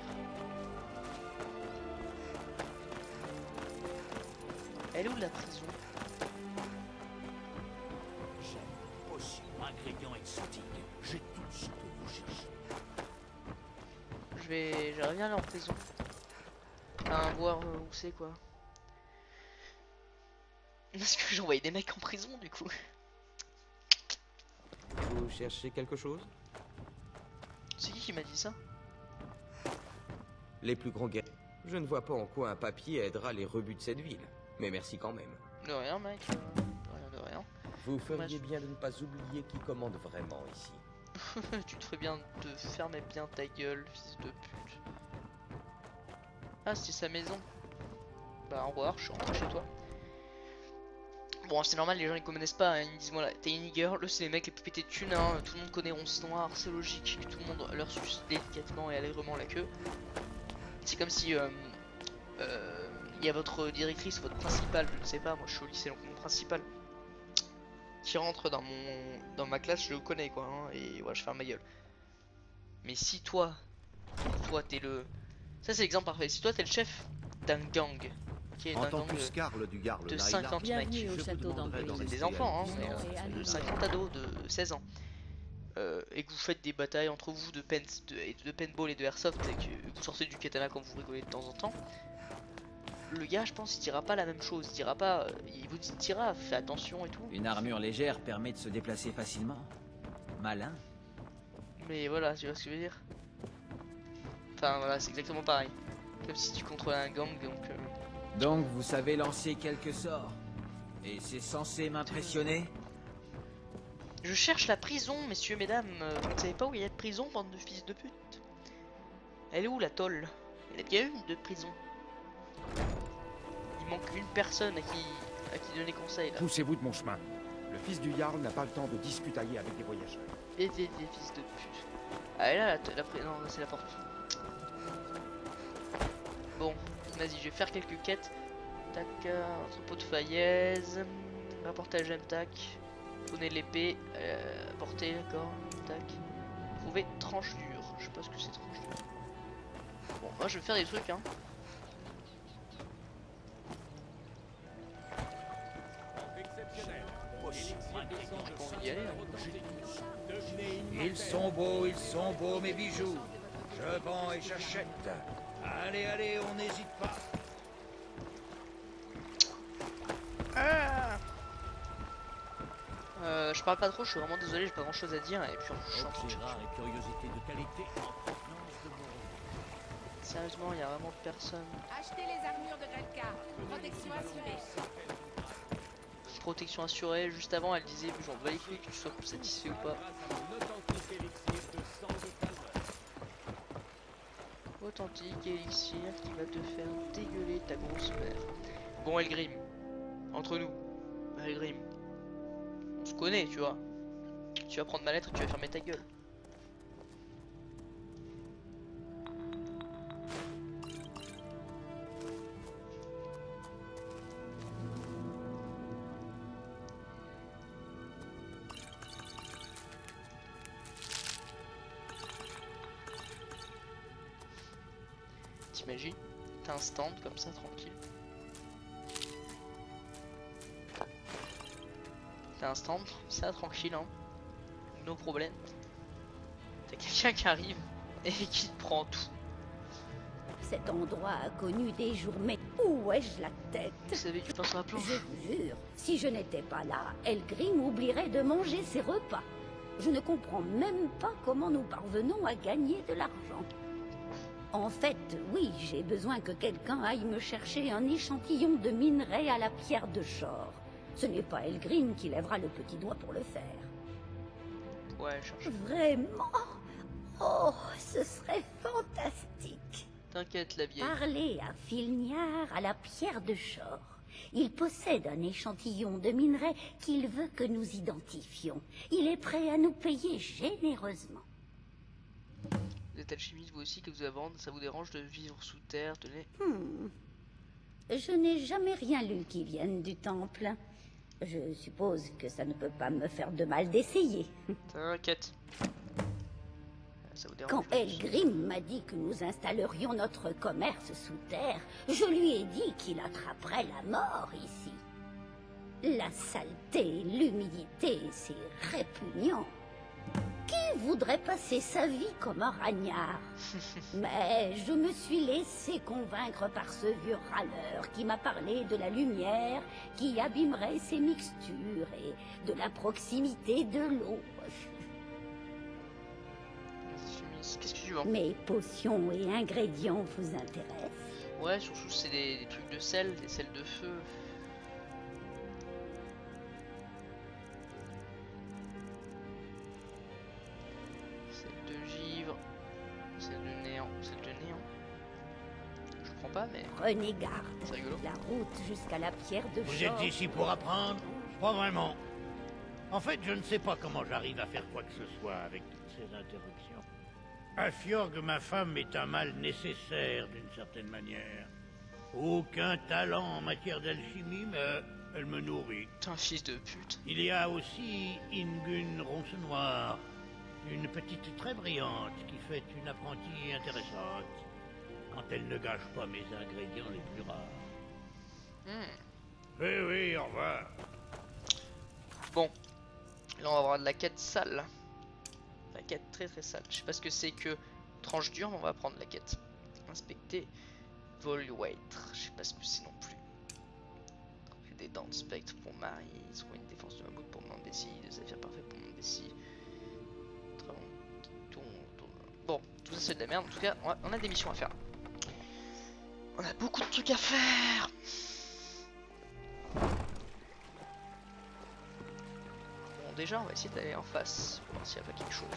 Elle est où la prison? J'aime aussi ingrédients exotiques. J'ai tout ce que vous cherchez. J'aimerais bien aller en prison. Enfin, voir où c'est, quoi. Parce que j'ai envoyé des mecs en prison, du coup. Vous cherchez quelque chose? C'est qui m'a dit ça? Les plus grands guerriers. Je ne vois pas en quoi un papier aidera les rebuts de cette ville. Mais merci quand même. De rien, mec. Rien de rien. Vous feriez bien de ne pas oublier qui commande vraiment ici. Tu te ferais bien de fermer bien ta gueule, fils de pute. Ah, c'est sa maison. Bah, au revoir, je suis rentré chez toi. Bon, c'est normal, les gens ils connaissent pas, hein. Ils me disent voilà, t'es une girl, c'est les mecs les plus pétés de thunes, hein. Tout le monde connaît Ronce Noir, c'est logique que tout le monde leur suce délicatement et allègrement la queue. C'est comme si il y a votre directrice, votre principale, je ne sais pas, moi je suis au lycée donc mon principal qui rentre dans ma classe, je le connais quoi, hein, et voilà, je ferme ma gueule. Mais si toi t'es le... Ça c'est l'exemple parfait, si toi t'es le chef d'un gang, en tant que Scarle du Garle de 50 mecs, au château d'Ambrine. des enfants, hein, de 50 ados de 16 ans. et que vous faites des batailles entre vous de paintball et de airsoft et que vous sortez du katana quand vous rigolez de temps en temps, le gars je pense il dira pas la même chose, il dira pas, il vous dira fais attention et tout. Une armure légère permet de se déplacer facilement. Malin. Mais voilà, tu vois ce que je veux dire. Enfin voilà, c'est exactement pareil. Comme si tu contrôlais un gang donc... Donc vous savez lancer quelques sorts. Et c'est censé m'impressionner? Je cherche la prison, messieurs, mesdames. Vous ne savez pas où il y a de prison, bande de fils de pute? Elle est où la tôle? Il y en a bien une de prison. Il manque une personne à qui donner conseil là. Poussez-vous de mon chemin. Le fils du Jarl n'a pas le temps de discutailler avec des voyageurs. Et des fils de pute. Ah et là, non, c'est la porte. Bon, vas-y, je vais faire quelques quêtes. Tac, entrepôt de Faillaise. Rapportage Tac. Poney de l'épée. Portée, d'accord. Tac. Trouver tranche dure. Je sais pas ce que c'est tranche dure. Bon, moi je vais faire des trucs, hein. Ils sont beaux mes bijoux. Je vends et j'achète. Allez, allez, on n'hésite pas. Je parle pas trop, je suis vraiment désolé, j'ai pas grand chose à dire et puis je suis en train de curiosité de qualité. Sérieusement, il y a vraiment personne. Achetez les armures de Grelka. Protection assurée. Protection assurée, juste avant elle disait j'en bats les couilles que tu sois satisfait ou pas. Authentique élixir qui va te faire dégueuler ta grosse mère. Bon Elgrim, entre nous, Elgrim, on se connaît tu vois. Tu vas prendre ma lettre et tu vas fermer ta gueule. T'imagines, t'as un stand comme ça tranquille. T'as un stand, ça tranquille hein. No problème. T'as quelqu'un qui arrive et qui te prend tout. Cet endroit a connu des jours, mais où ai-je la tête? Vous savez que tu passes sur la planche. Je vous jure, si je n'étais pas là, Elgrim oublierait de manger ses repas. Je ne comprends même pas comment nous parvenons à gagner de l'argent. En fait, oui, j'ai besoin que quelqu'un aille me chercher un échantillon de minerai à la pierre de Shor. Ce n'est pas Elgrim qui lèvera le petit doigt pour le faire. Ouais, cherche. Vraiment? Oh, ce serait fantastique. T'inquiète, la vieille. Parlez à Filniar à la pierre de Shor. Il possède un échantillon de minerai qu'il veut que nous identifions. Il est prêt à nous payer généreusement. Vous êtes alchimiste vous aussi que vous avez vendre, ça vous dérange de vivre sous terre, tenez. Je n'ai jamais rien lu qui vienne du temple. Je suppose que ça ne peut pas me faire de mal d'essayer. T'inquiète. Ça vous dérange. Quand Elgrim m'a dit que nous installerions notre commerce sous terre, je lui ai dit qu'il attraperait la mort ici. La saleté, l'humidité, c'est répugnant. Qui voudrait passer sa vie comme un ragnard? Mais je me suis laissé convaincre par ce vieux râleur qui m'a parlé de la lumière qui abîmerait ses mixtures et de la proximité de l'eau. Qu'est-ce que tu vends? Mes potions et ingrédients vous intéressent? Ouais, surtout c'est des trucs de sel, des sels de feu. Mais... Prenez garde. C'est rigolo. La route jusqu'à la pierre de Shor. Vous êtes ici pour apprendre? Pas vraiment. En fait, je ne sais pas comment j'arrive à faire quoi que ce soit avec toutes ces interruptions. À Fjorg, ma femme est un mal nécessaire d'une certaine manière. Aucun talent en matière d'alchimie, mais elle me nourrit. T'es un fils de pute. Il y a aussi Ingun Ronce-Noir, une petite très brillante qui fait une apprentie intéressante. Quand elle ne gâche pas mes ingrédients les plus rares. Oui, oui, au revoir. Bon, là on va avoir de la quête sale. La quête très très sale. Je sais pas ce que c'est que tranche dure, mais on va prendre la quête. Inspecter Volwaître. Je sais pas ce que c'est non plus. Des dents de spectre pour Marie. Trouver une défense de mammouth pour Mandessi. De saphir parfait pour Mandessi. Bon, tout ça c'est de la merde. En tout cas, on a des missions à faire. On a beaucoup de trucs à faire. Bon, déjà, on va essayer d'aller en face. Pour voir s'il n'y a pas quelque chose.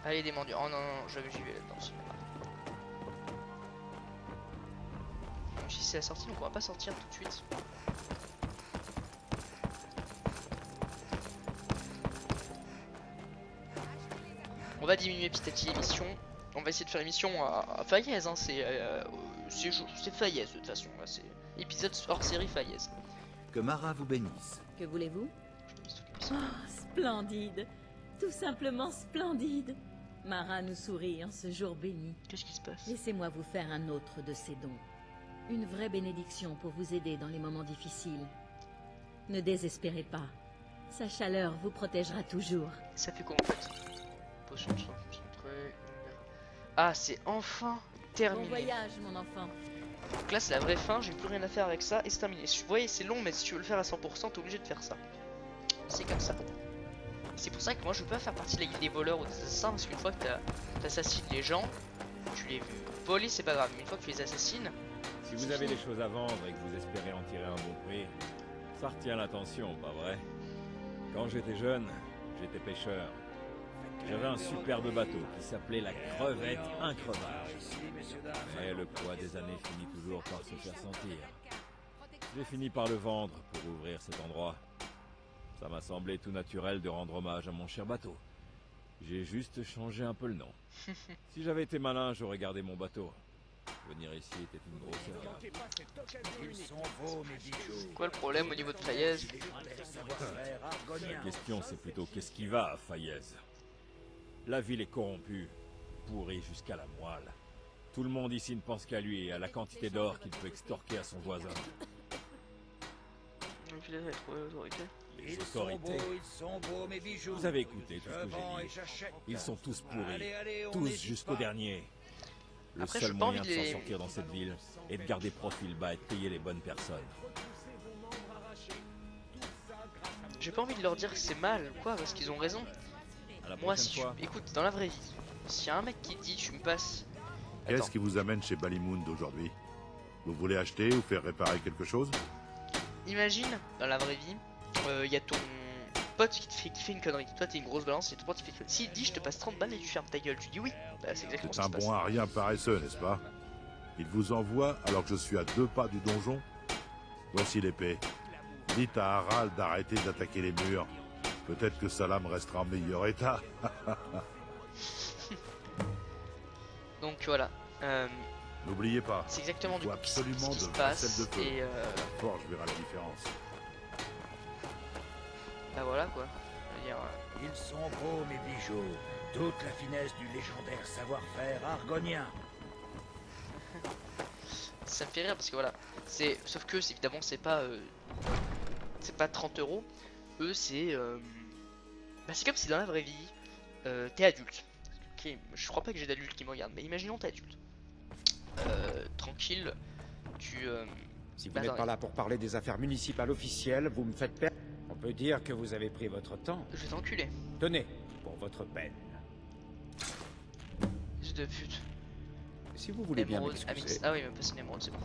Allez, des mendiants. Oh non, non, j'y vais là-dedans. Donc, si c'est la sortie, donc on va pas sortir tout de suite. On va diminuer petit à petit l'émission. On va essayer de faire l'émission à Fayez. Hein. C'est Fayez de toute façon. C'est épisode hors série Fayez. Que Mara vous bénisse. Que voulez-vous? Oh, splendide. Tout simplement splendide. Mara nous sourit en ce jour béni. Qu'est-ce qui se passe? Laissez-moi vous faire un autre de ces dons. Une vraie bénédiction pour vous aider dans les moments difficiles. Ne désespérez pas. Sa chaleur vous protégera toujours. Ça fait quoi en fait? Potion de soin concentré. Ah, c'est enfin terminé. Bon voyage, mon enfant. Donc là, c'est la vraie fin. J'ai plus rien à faire avec ça et c'est terminé. Vous voyez, c'est long, mais si tu veux le faire à 100%, t'es obligé de faire ça. C'est comme ça. C'est pour ça que moi, je peux pas faire partie de la guilde des voleurs ou des assassins parce qu'une fois que t'assassines les gens, tu les voler, c'est pas grave. Mais une fois que tu les assassines. Si vous avez des choses à vendre et que vous espérez en tirer un bon prix, ça retient l'attention, pas vrai? Quand j'étais jeune, j'étais pêcheur. J'avais un superbe bateau qui s'appelait la Crevette Increvable. Mais le poids des années finit toujours par se faire sentir. J'ai fini par le vendre pour ouvrir cet endroit. Ça m'a semblé tout naturel de rendre hommage à mon cher bateau. J'ai juste changé un peu le nom. Si j'avais été malin, j'aurais gardé mon bateau. Venir ici était une grosse erreur. Quoi le problème au niveau de Fayez? La question c'est plutôt qu'est-ce qui va à Fayez? La ville est corrompue, pourrie jusqu'à la moelle. Tout le monde ici ne pense qu'à lui et à la quantité d'or qu'il peut extorquer à son voisin. Les autorités. Vous avez écouté tout ce que j'ai dit. Ils sont tous pourris, tous jusqu'au dernier. Le Après, seul moyen de s'en sortir dans cette ville est de garder profil bas et de payer les bonnes personnes. J'ai pas envie de leur dire que c'est mal ou quoi, parce qu'ils ont raison. Moi, si écoute, dans la vraie vie, s'il y a un mec qui dit tu me passes. Qu'est-ce qui vous amène chez Ballymoon d'aujourd'hui? Vous voulez acheter ou faire réparer quelque chose? Imagine, dans la vraie vie, y a ton pote qui fait une connerie. Toi, t'es une grosse balance et ton pote il fait une connerie. S'il dit je te passe 30 balles et tu fermes ta gueule, tu dis oui. Bah, c'est exactement C'est ce un qui se passe. bon à rien paresseux, n'est-ce pas? Il vous envoie alors que je suis à 2 pas du donjon. Voici l'épée. Dites à Harald d'arrêter d'attaquer les murs. Peut-être que Salam restera en meilleur état. Donc voilà. N'oubliez pas. C'est exactement du coup absolument ce qui se de passe. vaisselle de feu. Et La forge verra la différence. bah voilà quoi. Ils sont beaux mes bijoux. Toute la finesse du légendaire savoir-faire argonien. Ça me fait rire parce que voilà. Sauf que évidemment c'est pas 30 €. Eux c'est bah, c'est comme si dans la vraie vie t'es adulte. Okay, je crois pas que j'ai d'adultes qui me regardent, mais imaginons t'es adulte. Tranquille, tu si vous n'êtes pas là pour parler des affaires municipales officielles, vous me faites perdre. On peut dire que vous avez pris votre temps. Je vais t'enculer. Tenez, pour votre peine. Fils de pute. Si vous voulez bien m'excuser. Ah oui, il m'a passé une émeraude, c'est bon.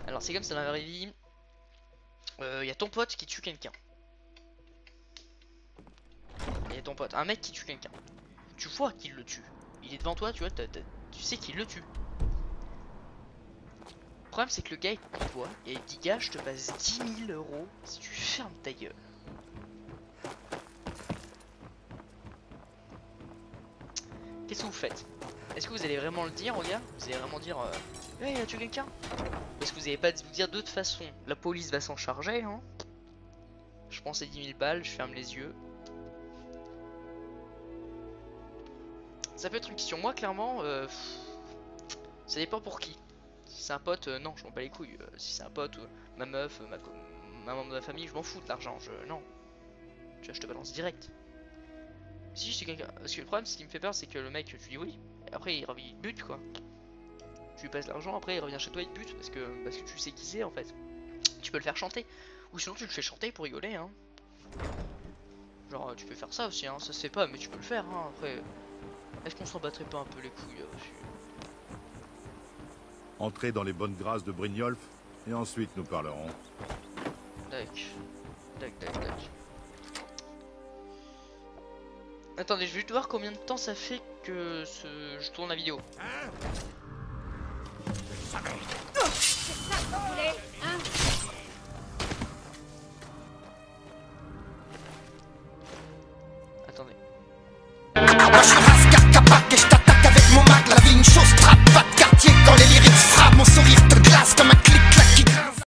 Alors c'est comme ça dans la vraie vie. Y a ton pote qui tue quelqu'un. Y a ton pote, un mec qui tue quelqu'un. Tu vois qu'il le tue. Il est devant toi, tu vois, tu sais qu'il le tue. Le problème c'est que le gars il te voit et il dit gars je te passe 10 000 € si tu fermes ta gueule. Qu'est-ce que vous faites? Est-ce que vous allez vraiment le dire au gars? Vous allez vraiment dire hey, il a tué quelqu'un? Est-ce que vous allez pas vous dire de toute façon la police va s'en charger hein? Je pense à 10 000 balles, je ferme les yeux. Ça peut être une question. Moi clairement ça dépend pour qui. Si c'est un pote, non je m'en bats les couilles. Si c'est un pote, ma meuf, ma membre de ma famille, je m'en fous de l'argent. Non. Tu vois, je te balance direct. Si c'est quelqu'un. Parce que le problème, ce qui me fait peur, c'est que le mec, tu dis oui, et après il revient, il te bute quoi. Tu lui passes l'argent, après il revient chez toi, il te bute parce que tu sais qui c'est en fait. Tu peux le faire chanter. Ou sinon tu le fais chanter pour rigoler hein. Genre tu peux faire ça aussi hein, ça se fait pas mais tu peux le faire hein. Après, est-ce qu'on s'en battrait pas un peu les couilles Entrez dans les bonnes grâces de Brynjolf et ensuite nous parlerons. Tac. Attendez, je vais juste voir combien de temps ça fait que je tourne la vidéo. Je savais.